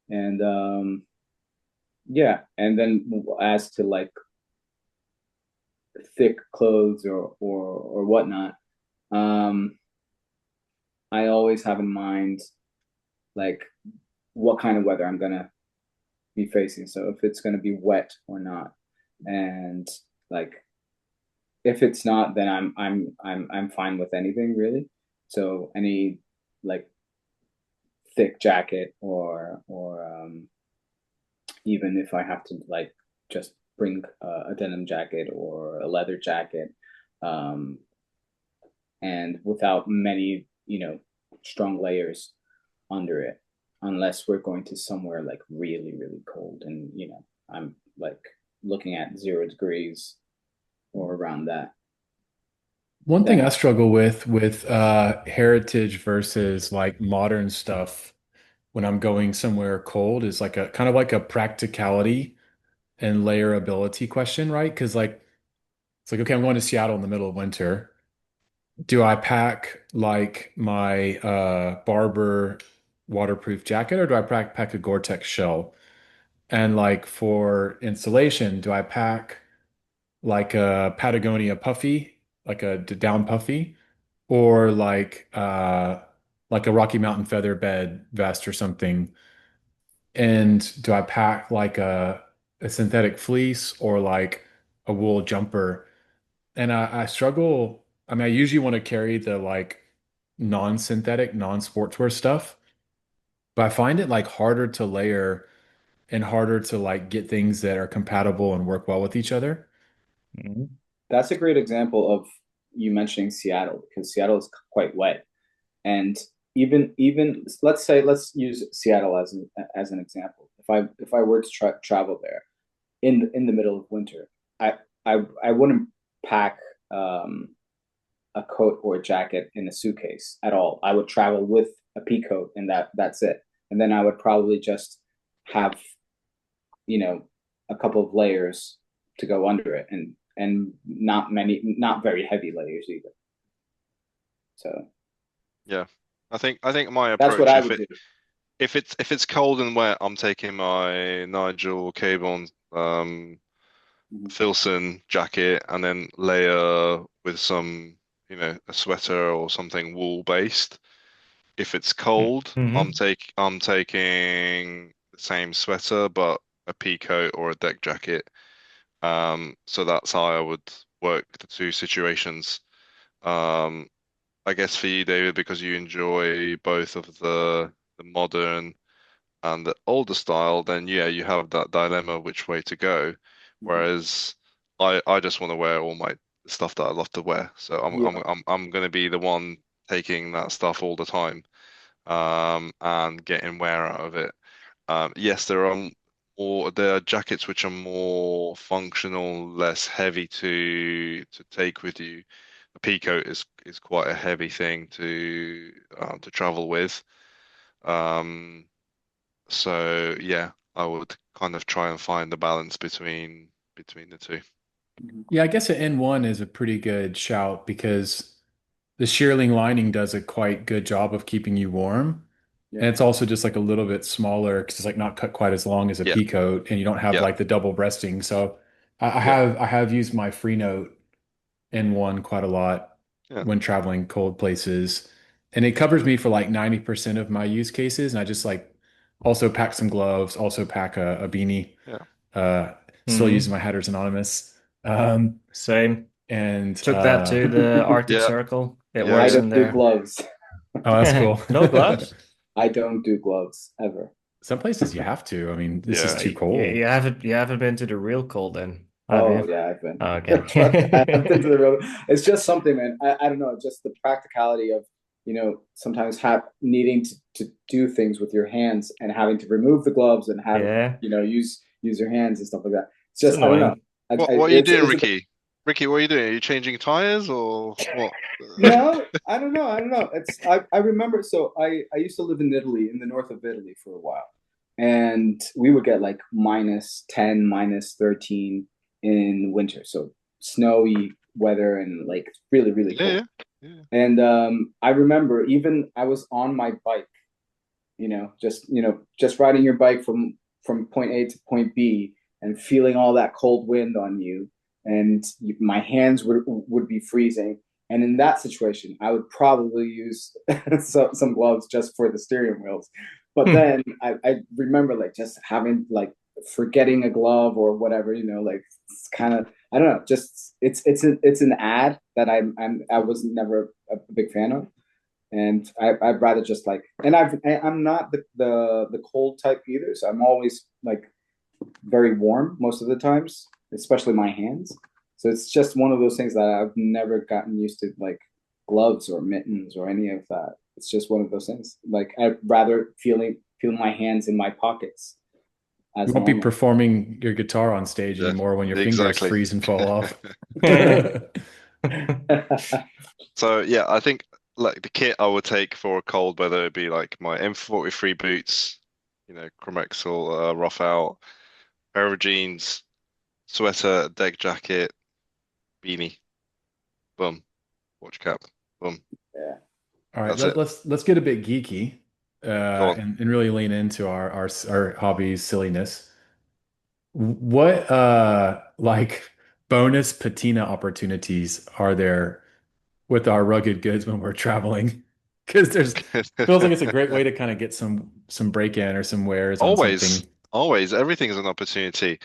And yeah, and then as to like thick clothes or whatnot, um, I always have in mind like what kind of weather I'm gonna be facing. So if it's gonna be wet or not, and like if it's not, then I'm fine with anything really. So any like thick jacket or even if I have to like just bring a denim jacket or a leather jacket, um, and without many, strong layers under it, unless we're going to somewhere like really, really cold, and I'm like looking at 0 degrees or around that. One thing Then I struggle with heritage versus like modern stuff when I'm going somewhere cold is like a kind of like a practicality and layerability question, right? Because like it's like, okay, I'm going to Seattle in the middle of winter. Do I pack like my Barber waterproof jacket or do I pack a Gore-Tex shell? And like for installation, do I pack like a Patagonia puffy, like a down puffy, or like a Rocky Mountain feather bed vest or something? And do I pack like a synthetic fleece or like a wool jumper? And I struggle. I mean, I usually want to carry the like non-synthetic, non-sportswear stuff, but I find it like harder to layer and harder to like get things that are compatible and work well with each other. Hmm. that's a great example of you mentioning Seattle because Seattle is quite wet. And even let's use Seattle as an example. If I were to travel there in the middle of winter, I wouldn't pack um, a coat or a jacket in a suitcase at all. I would travel with a pea coat, and that's it. And then I would probably just have, a couple of layers to go under it, and not very heavy layers either. So Yeah. I think my that's what approach, I would do. if it's cold and wet, I'm taking my Nigel Caborn Filson jacket and then layer with some, a sweater or something wool based. If it's cold, Mm-hmm. I'm taking the same sweater but a pea coat or a deck jacket. So that's how I would work the two situations. Um, I guess for you, David, because you enjoy both of the modern and the older style, then yeah, you have that dilemma which way to go. Whereas I just want to wear all my stuff that I love to wear. So Yeah. I'm going to be the one taking that stuff all the time, and getting wear out of it. Yes, there are jackets which are more functional, less heavy to take with you. A peacoat is quite a heavy thing to travel with. Um, so yeah, I would kind of try and find the balance between the two. Yeah, I guess an N1 is a pretty good shout because the shearling lining does a quite good job of keeping you warm. And Yeah. it's also just like a little bit smaller because it's like not cut quite as long as a Yeah, pea coat, and you don't have yeah, like the double breasting. So I yeah, have used my free note N1 quite a lot yeah, when traveling cold places. And it covers me for like 90% of my use cases. And I just like also pack some gloves, also pack a beanie. yeah. Uh, Still using Mm-hmm. my Headers Anonymous. Um, Same. and Took that to the Arctic Yeah, Circle. It yeah, I works yeah. in don't do there. gloves. Oh, that's cool. No gloves? I don't do gloves ever. Some places you have to. I mean, this is Yeah. too cold. You haven't been to the real cold then, have Oh you? yeah, I've been. Oh, I've been to the okay. road. It's just something, man. I don't know, just the practicality of, sometimes needing to do things with your hands and having to remove the gloves and have, Yeah, use your hands and stuff like that. It's it's just, I don't know. annoying. What are you doing, Ricky? Ricky, what are you doing? Are you changing tires or what? No, I don't know. I don't know. I remember, so I used to live in Italy, in the north of Italy for a while. And we would get like -10, -13 in winter. So snowy weather and like really, really Yeah, cold. yeah, yeah. And I remember even I was on my bike, just riding your bike from point A to point B and feeling all that cold wind on you, and my hands would be freezing. And in that situation, I would probably use some gloves just for the steering wheels. But then I remember like just having like forgetting a glove or whatever, like it's kind of, I don't know, just it's an ad that I was never a big fan of. And I'd rather just like, and I'm not the cold type either, so I'm always like very warm most of the times, especially my hands. So it's just one of those things that I've never gotten used to, like gloves or mittens or any of that. It's just one of those things. Like I'd rather feel my hands in my pockets You as won't be normal. performing your guitar on stage Yeah, anymore when your fingers exactly. freeze and fall off. So yeah, I think like the kit I would take for a cold weather would be like my M43 boots, Chromexel rough out, pair of jeans, sweater, deck jacket, beanie, boom, watch cap, boom. Yeah. All right, That's it. let's get a bit geeky Go on. and really lean into our hobbies, silliness. What like bonus patina opportunities are there with our rugged goods when we're traveling? Because there's feels like it's a great way to kind of get some break in or some wares on Always, something. always, everything is an opportunity.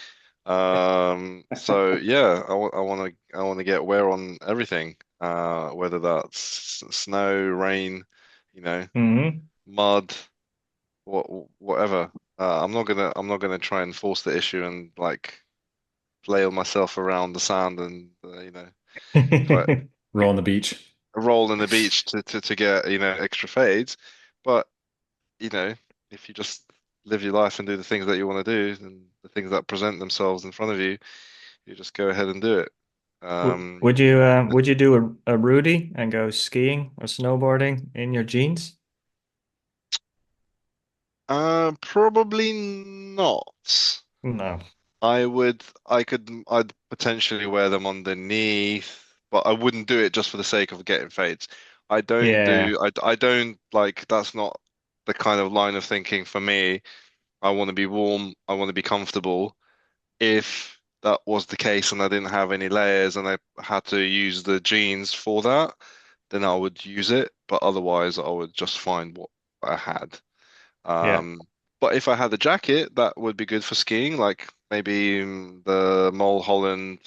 So yeah, I want to get wear on everything. Whether that's snow, rain, hmm mud, whatever. I'm not gonna try and force the issue and like flail myself around the sand and try Roll on the beach. roll in the beach to get extra fades. But you know, if you just live your life and do the things that you want to do and the things that present themselves in front of you, you just go ahead and do it. Um, Would you do a Rudy and go skiing or snowboarding in your jeans? Probably not. No. I'd potentially wear them underneath, but I wouldn't do it just for the sake of getting fades. Yeah. I don't like, that's not the kind of line of thinking for me. I want to be warm, I want to be comfortable. If that was the case and I didn't have any layers and I had to use the jeans for that, then I would use it. But otherwise, I would just find what I had. Yeah. But if I had a jacket, that would be good for skiing, like maybe the Mulholland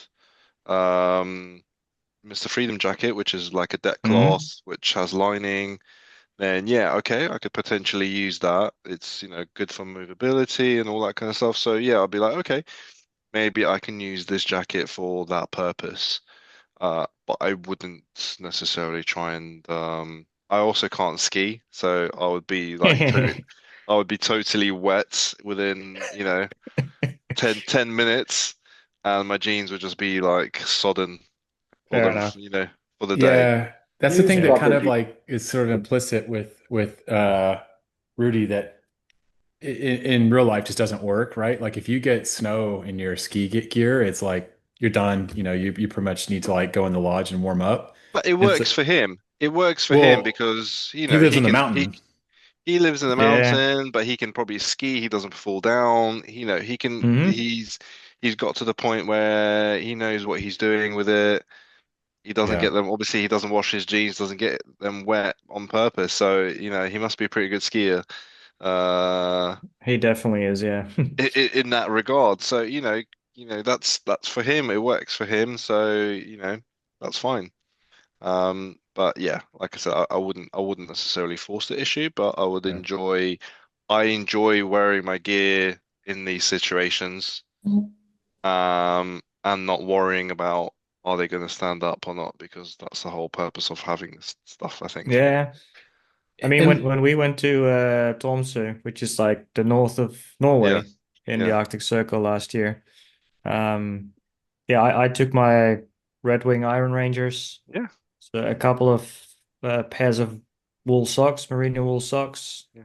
Mr. Freedom jacket, which is like a deck Hmm. cloth, which has lining. Then yeah, okay, I could potentially use that. It's, good for movability and all that kind of stuff. So yeah, I'll be like, okay, maybe I can use this jacket for that purpose. But I wouldn't necessarily try and I also can't ski, so I would be totally wet within, 10 minutes, and my jeans would just be like sodden for Fair the, enough. for the day. Yeah, that's the Use thing that Yeah. kind of rubber. like is sort of implicit with Rudy, that in real life just doesn't work, right? Like if you get snow in your gear, it's like you're done. You pretty much need to like go in the lodge and warm up. But it And it's works like, for him. It works for him well, because, he lives in the mountain. he lives in the Yeah. mountain, but he can probably ski. He doesn't fall down. Hmm. He's got to the point where he knows what he's doing with it. He doesn't Yeah. get them. Obviously, he doesn't wash his jeans, doesn't get them wet on purpose. So, he must be a pretty good skier, uh, He definitely is, yeah. in that regard. So, that's for him. It works for him. So, that's fine. But yeah, like I said, I wouldn't necessarily force the issue, but Yeah. I enjoy wearing my gear in these situations, and not worrying about are they going to stand up or not, because that's the whole purpose of having this stuff, I think. Yeah. I mean, when And when we went to Tromsø, which is like the north of Yeah, Norway in the yeah, Arctic Circle last year, um, yeah, I took my Red Wing Iron Rangers, yeah, so a couple of pairs of wool socks, merino wool socks, yeah.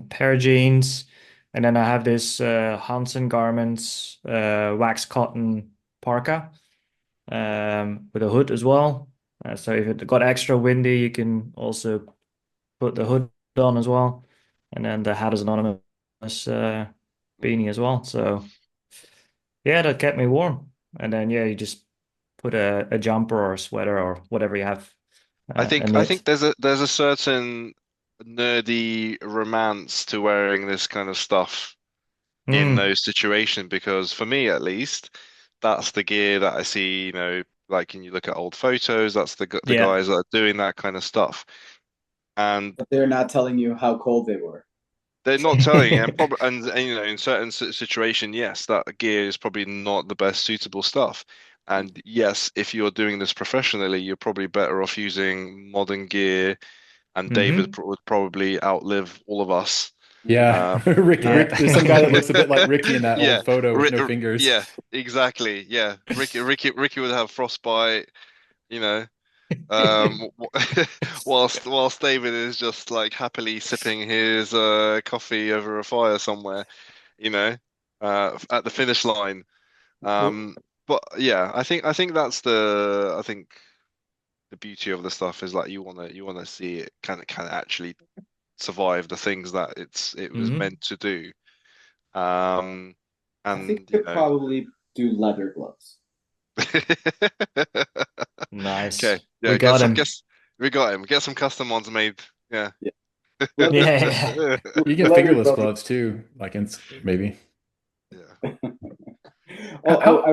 pair of jeans, and then I have this Hansen Garments wax cotton parka with a hood as well. So if it got extra windy, you can also put the hood on as well, and then the hat is anonymous beanie as well. So yeah, that kept me warm. And then yeah, you just put a jumper or a sweater or whatever you have, a I think knit. there's a certain nerdy romance to wearing this kind of stuff in Mm, those situations, because for me at least, that's the gear that I see, like when you look at old photos, that's the yeah, guys that are doing that kind of stuff. And But they're not telling you how cold they were. they're not telling you, and probably, and in certain situation, yes, that gear is probably not the best suitable stuff. And yes, if you're doing this professionally, you're probably better off using modern gear. And David hmm would probably outlive all of us. yeah, Uh, yeah, There's some guy that looks a bit like Ricky in that yeah, old photo with no fingers. yeah, exactly. Yeah, Ricky would have frostbite. You know, whilst David is just like happily sipping his coffee over a fire somewhere. You know, at the finish line. Well, Um, but yeah, I think the beauty of the stuff is like you wanna see it can actually survive the things that it was hmm meant to do. Um, I think and you could probably do leather gloves. Nice. okay, We yeah, got him. guess we got him. Get some custom ones made. Yeah. Yeah, leather, Yeah. You get leather fingerless gloves. gloves too, like maybe. Yeah. Oh, How, I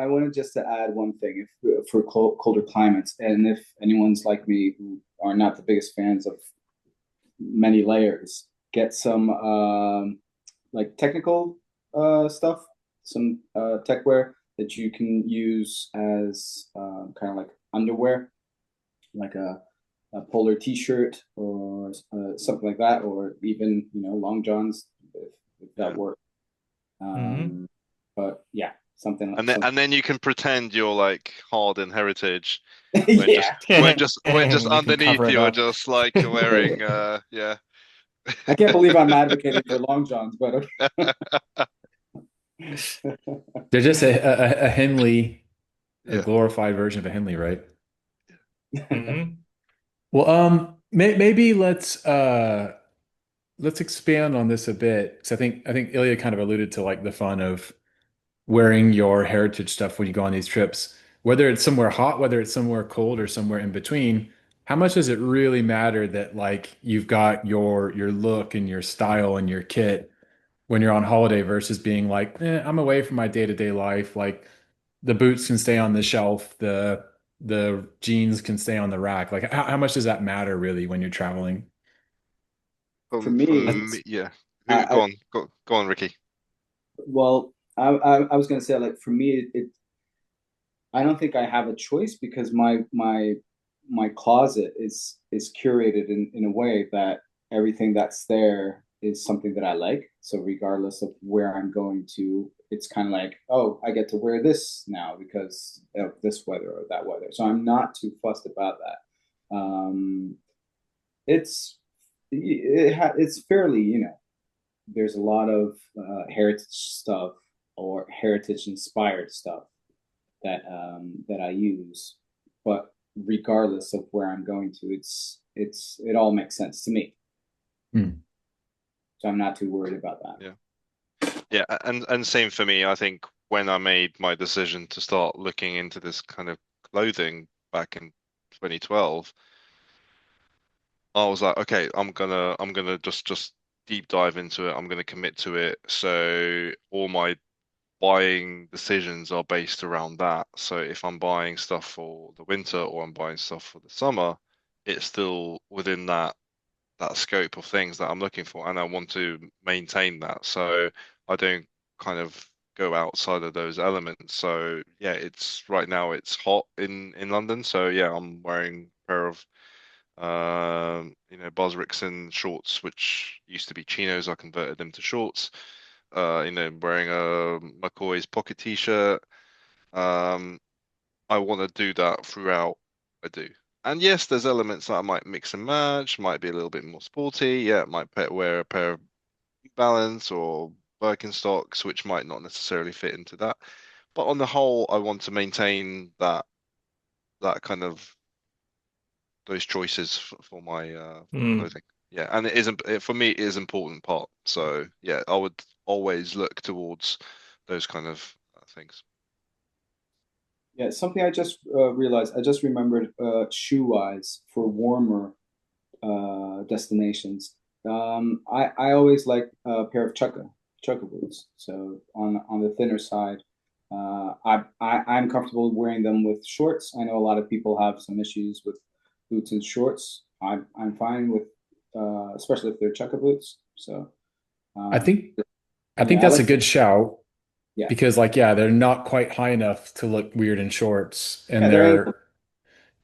wanted just to add one thing, if for colder climates, and if anyone's like me who are not the biggest fans of many layers, get some like technical stuff, some techwear that you can use as kind of like underwear, like a polar T-shirt or something like that, or even long johns if that Yeah. works. hmm But yeah, something like And then you can pretend you're like hard in heritage when just yeah. when just You can underneath cover it you're up. just like wearing yeah. I can't believe I'm advocating for long johns, but okay. They're just a Henley, a Yeah. glorified version of a Henley, right? Hmm. Well, maybe let's expand on this a bit. So I think Ilya kind of alluded to like the fun of wearing your heritage stuff when you go on these trips, whether it's somewhere hot, whether it's somewhere cold, or somewhere in between. How much does it really matter that like you've got your look and your style and your kit when you're on holiday versus being like, I'm away from my day-to-day life. Like the boots can stay on the shelf, the jeans can stay on the rack. Like how much does that matter really when you're traveling? For From me, yeah. I, Go I on, go on, Ricky. well, I was gonna say like for me, I don't think I have a choice because my closet is curated in a way that everything that's there is something that I like. So regardless of where I'm going to, it's kind of like, oh, I get to wear this now because of this weather or that weather. So I'm not too fussed about that. It's it's fairly, there's a lot of heritage stuff or heritage inspired stuff that I use. But regardless of where I'm going to, it all makes sense to me. Hmm. So I'm not too worried about that. Yeah, and same for me. I think when I made my decision to start looking into this kind of clothing back in 2012, I was like, okay, I'm gonna just deep dive into it. I'm gonna commit to it. So all my buying decisions are based around that. So if I'm buying stuff for the winter or I'm buying stuff for the summer, it's still within that scope of things that I'm looking for, and I want to maintain that. So I don't kind of go outside of those elements. So yeah, it's right now it's hot in London. So yeah, I'm wearing a pair of Bosrickson shorts, which used to be chinos. I converted them to shorts. Wearing a McCoy's pocket t-shirt. Um, I want to do that throughout. I do. And yes, there's elements that I might mix and match, might be a little bit more sporty. Yeah, might wear a pair of New Balance or Birkenstocks, which might not necessarily fit into that. But on the whole, I want to maintain that kind of those choices for my Mm. clothing. Yeah, and for me, it is an important part. So yeah, I would always look towards those kind of things. Yeah, something I just realized. I just remembered shoe wise for warmer destinations. I always like a pair of chukka boots. So on the thinner side, I'm comfortable wearing them with shorts. I know a lot of people have some issues with boots and shorts. I'm fine with, especially if they're chukka boots. So I um, think I think yeah, I that's a like. good shout Yeah, because like yeah, they're not quite high enough to look weird in shorts yeah, and they're ankle.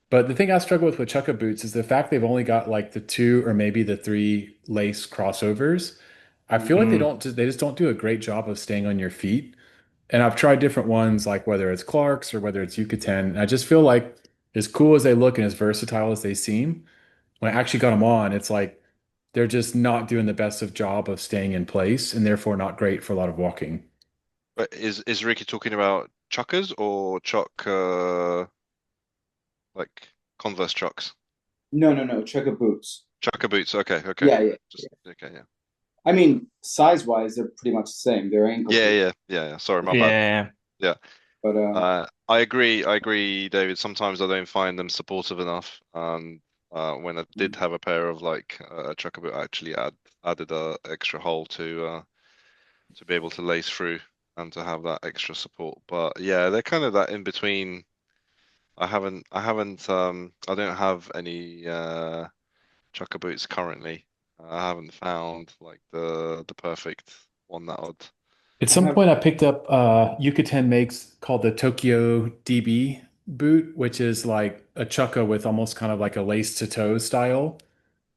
but the thing I struggle with chukka boots is the fact they've only got like the two or maybe the three lace crossovers. I feel like Mm. they just don't do a great job of staying on your feet. And I've tried different ones, like whether it's Clark's or whether it's Yucatan. I just feel like as cool as they look and as versatile as they seem, when I actually got them on, it's like they're just not doing the best of job of staying in place and therefore not great for a lot of walking. But is Ricky talking about chuckers or like Converse chucks? No, chukka boots. Chucker boots. Okay, okay. Yeah, yeah. Just okay, yeah. I mean, size wise, they're pretty much the same. They're ankle Yeah, boots, yeah, yeah, yeah. Sorry, my bad. Yeah. Yeah. but I agree, David. Sometimes I don't find them supportive enough. And when I did have a pair of like chucker boot, I actually added a extra hole to be able to lace through and to have that extra support. But yeah, they're kind of that in between. I don't have any chucker boots currently. I haven't found like the perfect one that would. At I some have. point, I picked up Yucatan makes called the Tokyo DB boot, which is like a chukka with almost kind of like a lace to toe style.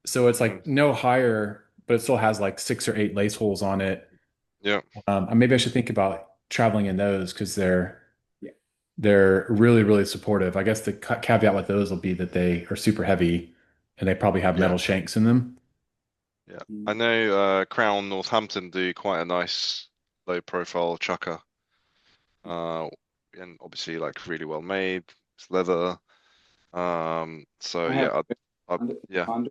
So it's Mm, like no higher, but it still has like six or eight lace holes on it. yeah, And maybe I should think about traveling in those because Yeah, they're really really supportive. I guess the caveat with those will be that they are super heavy and they probably have yeah. metal shanks in them. Yeah, I know Crown Northampton do quite a nice low profile chucker. And obviously like really well made. It's leather. So I have yeah, I yeah. Honda.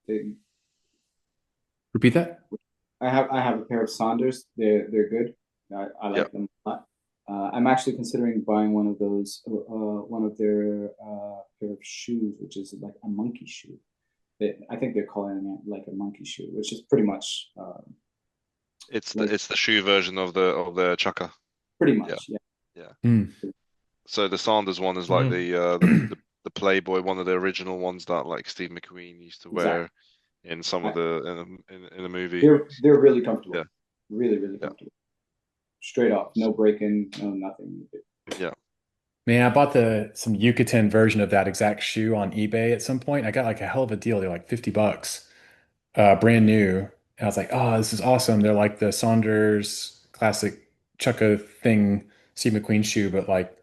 They, Repeat that. I have a pair of Saunders. They're good. I Yeah. like them a lot. I'm actually considering buying one of those, one of their pair of shoes, which is like a monkey shoe. I think they're calling it like a monkey shoe, which is pretty much It's like the shoe version of the chucker. pretty Yeah. much, yeah. Yeah. Mm. So the Sanders one is like the Playboy, one of the original ones that like Steve McQueen used to wear in some of the in the movie. They're really comfortable. Yeah. Really, really comfortable. Straight off, no break-in, no nothing. Yeah. Man, I bought some Yucatan version of that exact shoe on eBay at some point. I got like a hell of a deal. They're like $50, brand new. And I was like, oh, this is awesome. They're like the Saunders classic Chukka thing, Steve McQueen shoe, but like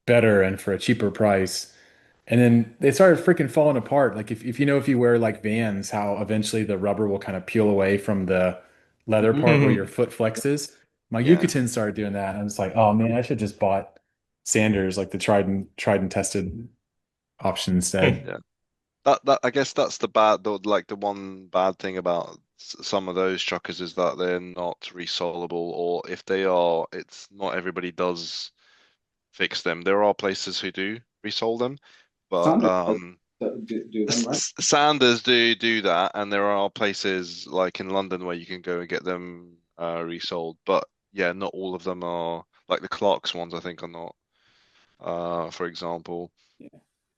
better and for a cheaper price. And then they started freaking falling apart. Like if you wear like Vans, how eventually the rubber will kind of peel away from the leather part where your foot flexes. My Yeah. Yucatan started doing that. And I was like, oh man, I should just bought Sanders, like the tried and tested option instead. Yeah. That I guess that's the one bad thing about some of those chuckers is that they're not resolable, or if they are, it's not everybody does fix them. There are places who do resole them, but Do them right. Sanders do that, and there are places like in London where you can go and get them resold. But yeah, not all of them are like the Clarks ones. I think are not. For example,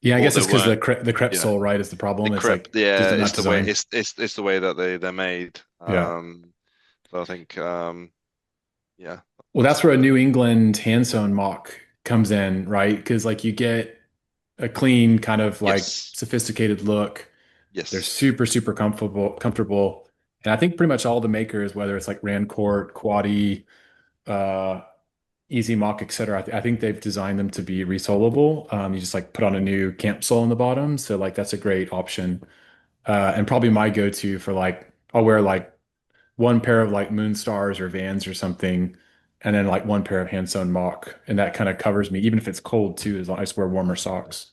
Yeah, I or guess it's they because weren't. the crepe Yeah, sole, right, is the problem. the It's crep. like Yeah, just not it's the way designed. it's the way that they're made. Yeah. So I think yeah, Well, that's that's where a New England hand sewn mock comes in, right? Because like you get a clean kind of like yes, sophisticated look. They're yes, super, super comfortable. And I think pretty much all the makers, whether it's like Rancourt, Quaddy, uh, Easy Mock, etc., I think they've designed them to be resolable. You just like put on a new camp sole on the bottom. So like that's a great option. And probably my go-to for like I'll wear like one pair of like Moonstars or Vans or something, and then like one pair of hand sewn mock, and that kind of covers me, even if it's cold too, as long as I just wear warmer socks.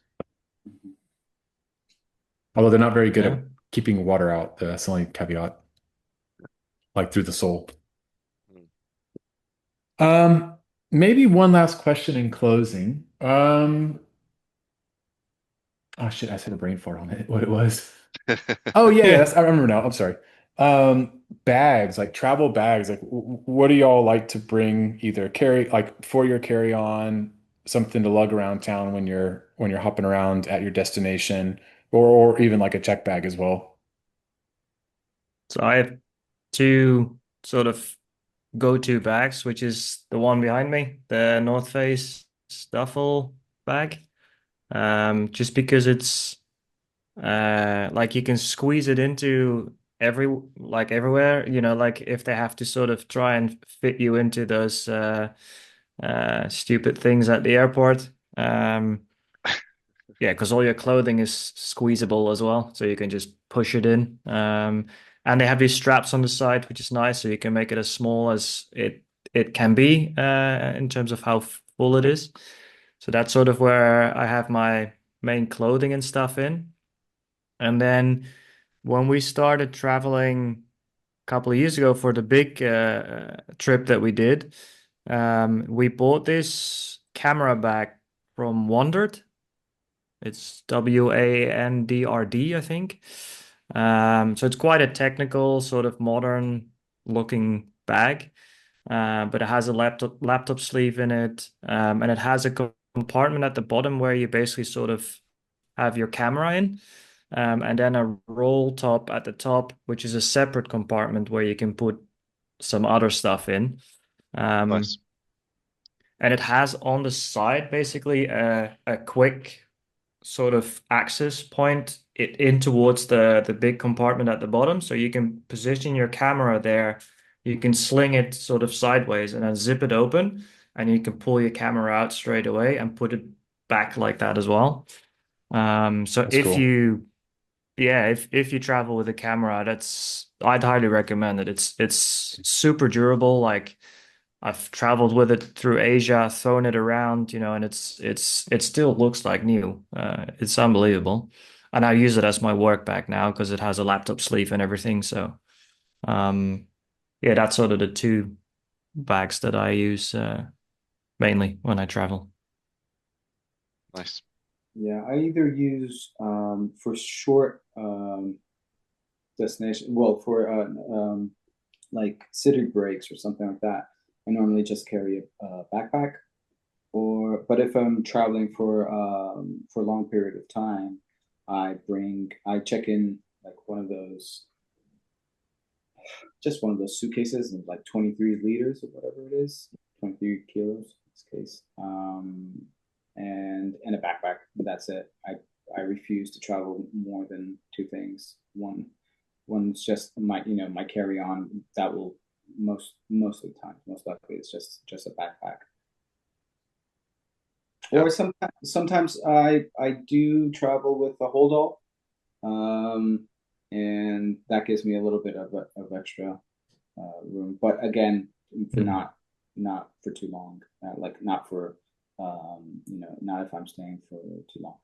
Although they're not very good at keeping water out. That's the only caveat, like through the sole. Maybe one last question in closing. Oh shit, I said a brain fart on it. What it was? Oh yeah, I remember now. I'm sorry. Bags, like travel bags, like what do y'all like to bring either carry like for your carry on, something to lug around town when you're hopping around at your destination, or even like a check bag as well. So I have two sort of go-to bags, which is the one behind me, the North Face duffel bag. Just because it's like you can squeeze it into everywhere, like if they have to sort of try and fit you into those stupid things at the airport. Yeah, because all your clothing is squeezable as well, so you can just push it in. And they have these straps on the side, which is nice, so you can make it as small as it can be in terms of how full it is. So that's sort of where I have my main clothing and stuff in. And then when we started traveling a couple of years ago for the big trip that we did, we bought this camera bag from Wandered. It's WANDRD, I think. So it's quite a technical, sort of modern looking bag, but it has a laptop sleeve in it, and it has a compartment at the bottom where you basically sort of have your camera in, and then a roll top at the top, which is a separate compartment where you can put some other stuff in. nice. And it has on the side basically a quick sort of access point it in towards the big compartment at the bottom. So you can position your camera there. You can sling it sort of sideways and then zip it open, and you can pull your camera out straight away and put it back like that as well. So That's if cool. Yeah, if you travel with a camera, I'd highly recommend it. It's super durable. Like I've traveled with it through Asia, thrown it around, and it still looks like new. It's unbelievable. And I use it as my work bag now because it has a laptop sleeve and everything. So um yeah, that's sort of the two bags that I use mainly when I travel. Nice. Yeah, I either use for short destination, well, for like city breaks or something like that. I normally just carry a backpack, but if I'm traveling for a long period of time, I check in like just one of those suitcases of like 23 liters or whatever it is, 23 kilos in this case, and a backpack. But that's it. I refuse to travel more than two things. One's just my carry on that will most of the time, most likely it's just a backpack. Yeah. Or sometimes I do travel with a hold all, and that gives me a little bit of extra room. But again, for Mhm. not for too long, like not for not if I'm staying for too long.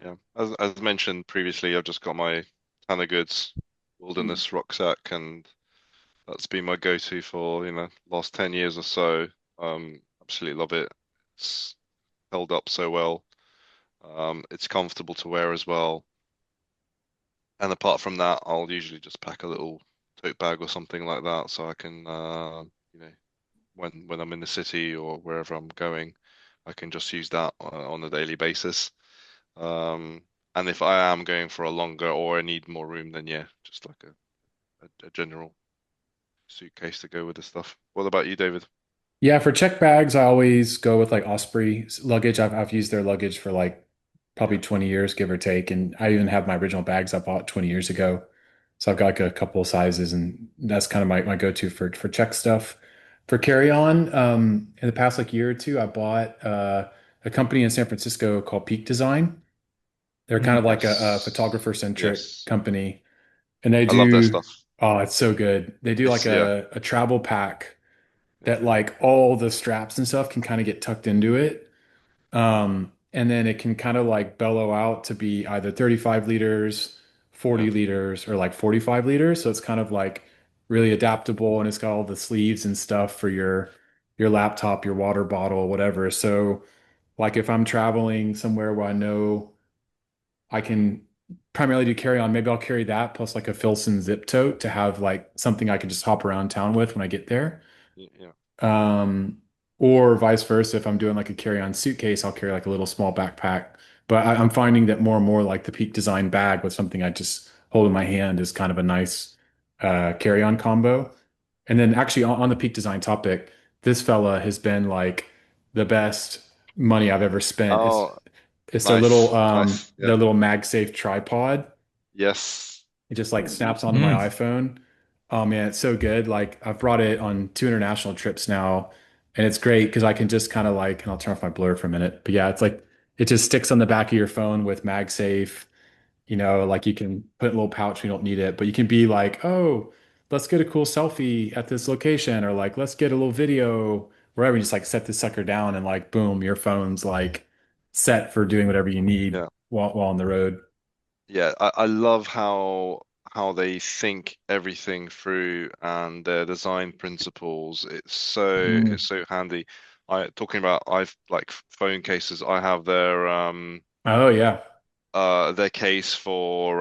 Yeah. As mentioned previously, I've just got my ton of goods wilderness rucksack, and that's been my go-to for, last 10 years or so. Absolutely love it. It's held up so well. It's comfortable to wear as well. And apart from that, I'll usually just pack a little tote bag or something like that so I can, when I'm in the city or wherever I'm going, I can just use that on a daily basis. Um, and if I am going for a longer or I need more room, then yeah, just like a general suitcase to go with the stuff. What about you, David? Yeah, for check bags, I always go with like Osprey luggage. I've used their luggage for like probably Yeah. 20 years, give or take. And I even have my original bags I bought 20 years ago. So I've got like a couple of sizes, and that's kind of my go-to for check stuff. For carry-on, in the past like year or two, I bought a company in San Francisco called Peak Design. They're kind of Mhm. like a Yes. photographer-centric Yes. company, and they I love their do, stuff. oh, it's so good. They do like It's yeah, a travel pack yeah, that like all the straps and stuff can kind of get tucked into it. And then it can kind of like bellow out to be either 35 liters, yeah, 40 liters, or like 45 liters. So it's kind of like really adaptable, and it's got all the sleeves and stuff for your laptop, your water bottle, whatever. So like if I'm traveling somewhere where I know I can primarily do carry on, maybe I'll carry that plus like a Filson zip tote to have like something I can just hop around town with when I get there. yeah. Um, or vice versa, if I'm doing like a carry-on suitcase, I'll carry like a little small backpack. But I'm finding that more and more like the Peak Design bag with something I just hold in my hand is kind of a nice carry-on combo. And then actually on the Peak Design topic, this fella has been like the best money I've ever spent. Oh, It's nice, nice. Yeah. their little MagSafe tripod. Yes. It just like snaps onto my Mm. iPhone. Oh man, it's so good. Like I've brought it on two international trips now, and it's great because I can just kind of like, and I'll turn off my blur for a minute. But yeah, it's like it just sticks on the back of your phone with MagSafe. Like you can put it in a little pouch when you don't need it, but you can be like, oh, let's get a cool selfie at this location, or like let's get a little video wherever. You just like set this sucker down, and like boom, your phone's like set for doing whatever you need Yeah. while on the road. Yeah. I love how they think everything through and their design principles. Mm. It's so handy. I talking about I've like phone cases. I have Oh yeah. their case for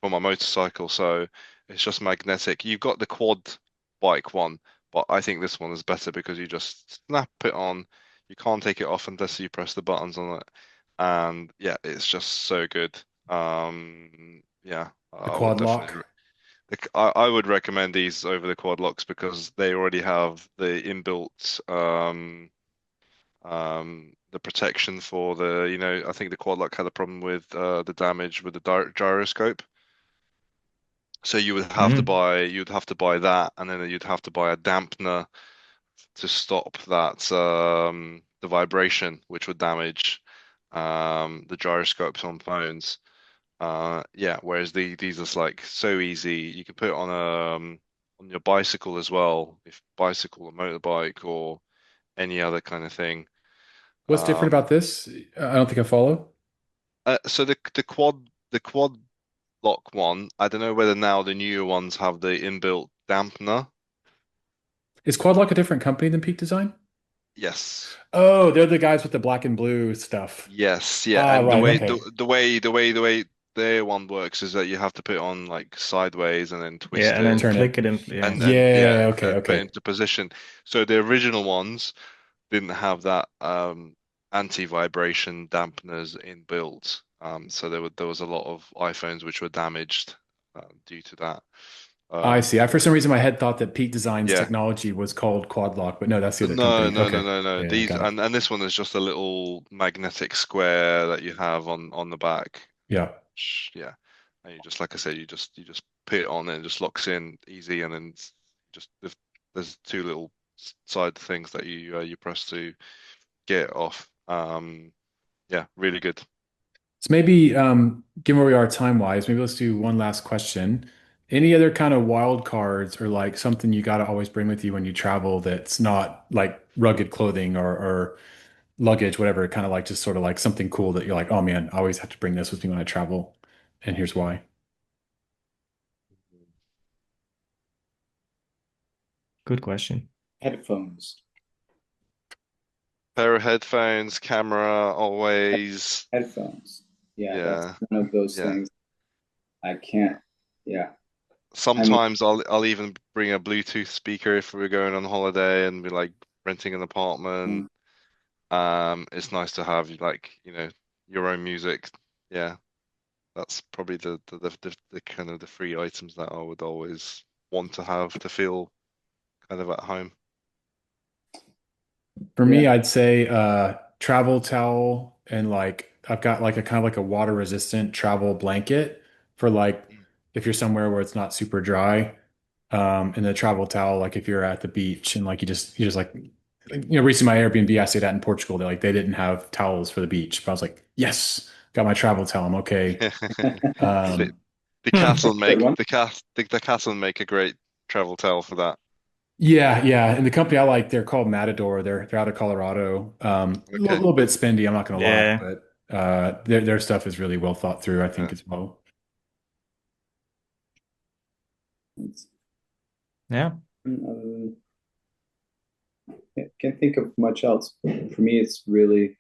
my motorcycle, so it's just magnetic. You've got the quad bike one, but I think this one is better because you just snap it on. You can't take it off unless you press the buttons on it. And yeah, it's just so good. Yeah, The I would quad definitely lock. I would recommend these over the quad locks because they already have the inbuilt the protection for I think the quad lock had a problem with the damage with the gyroscope. So Mm. you'd have to buy that, and then you'd have to buy a dampener to stop that the vibration, which would damage the gyroscopes on phones. Yeah, whereas these are like so easy. You can put it on your bicycle as well, if bicycle or motorbike or any other kind of thing. What's different Um, about this? I don't think I follow. so the quad lock one, I don't know whether now the newer ones have the inbuilt dampener. Is Quad Lock a different company than Peak Design? Yes. Oh, they're the guys with the black and blue stuff. Yes, yeah, Ah, and the right. way Okay. the way their one works is that you have to put it on like sideways and then Yeah, twist and then it Turn click it. it in. Yeah. and yeah, Yeah. Okay. put it Okay. into position. So the original ones didn't have that anti-vibration dampeners inbuilt. So there was a lot of iPhones which were damaged due to that. I Um, see. I, for some reason, in my head thought that Peak Design's yeah. technology was called Quad Lock, but no, that's the other No, company. no, no, Okay. no, no. Yeah, These got it. and this one is just a little magnetic square that you have on the back. Yeah. Yeah, and you just like I said, you just put it on and it just locks in easy, and then just there's two little side things that you press to get it off. Yeah, really good. So maybe, given where we are time-wise, maybe let's do one last question. Any other kind of wild cards or like something you got to always bring with you when you travel that's not like rugged clothing or luggage, whatever, kind of like just sort of like something cool that you're like, oh man, I always have to bring this with me when I travel. And here's why. Good question. Headphones. Pair of headphones, camera, always. Headphones. Yeah, that's Yeah, one of those yeah. things I can't. Yeah. I mean, Sometimes I'll even bring a Bluetooth speaker if we're going on holiday and we're like renting an apartment. mm, It's nice to have like, your own music. Yeah, that's probably the kind of the free items that I would always want to have to feel kind of at home. For yeah. me, I'd say travel towel and like I've got like a kind of like a water resistant travel blanket for like Mm. if you're somewhere where it's not super dry. And the travel towel, like if you're at the beach and like you just like recently my Airbnb, I stayed at in Portugal. They didn't have towels for the beach, but I was like, yes, got my travel towel. I'm okay. The, Um, the Hmm. castle Good make one. the castle make a great travel towel for that. yeah, yeah. And the company I like, they're called Matador. They're out of Colorado. A Okay. little bit spendy, I'm not gonna lie, Yeah. but their stuff is really well thought through, I Yeah. think, as well. Yeah. Um, can't think of much else. For me, it's really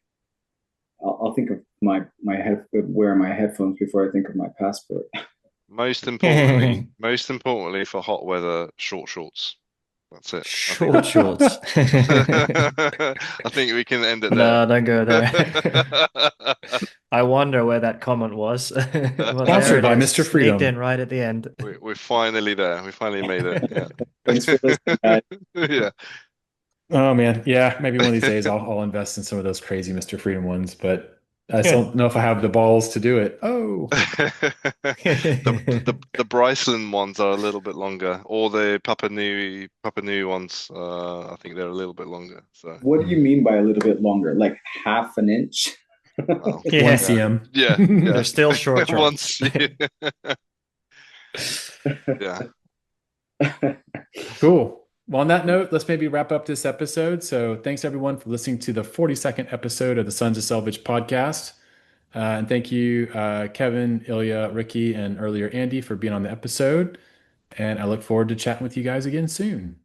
I'll think of my head wearing my headphones before I think of my passport. Most importantly for hot weather, short shorts. That's it. I think Short shorts. I think we can end it there. No, don't go there. I wonder where that comment was. Well, there Sponsored it by is, Mr. sneaked in Freedom. right at the end. We're finally there. We finally made it. Thanks for listening, guys. Yeah. Oh man, yeah, maybe one of these days I'll invest in some of those crazy Mr. Freedom ones, but I still don't know if I have the balls to do it. Oh, The Bryceland ones are a little bit longer, or the Papa Nui ones. I think they're a little bit longer. So, What do you mean by a little bit longer? Like half an inch? well, one Yeah, yeah, CM. yeah, they're yeah. still short shorts. Once, yeah. Cool. Well, on that note, let's maybe wrap up this episode. So, thanks everyone for listening to the 42nd episode of the Sons of Selvage podcast. And thank you, Kevin, Ilya, Ricky, and earlier Andy for being on the episode. And I look forward to chatting with you guys again soon.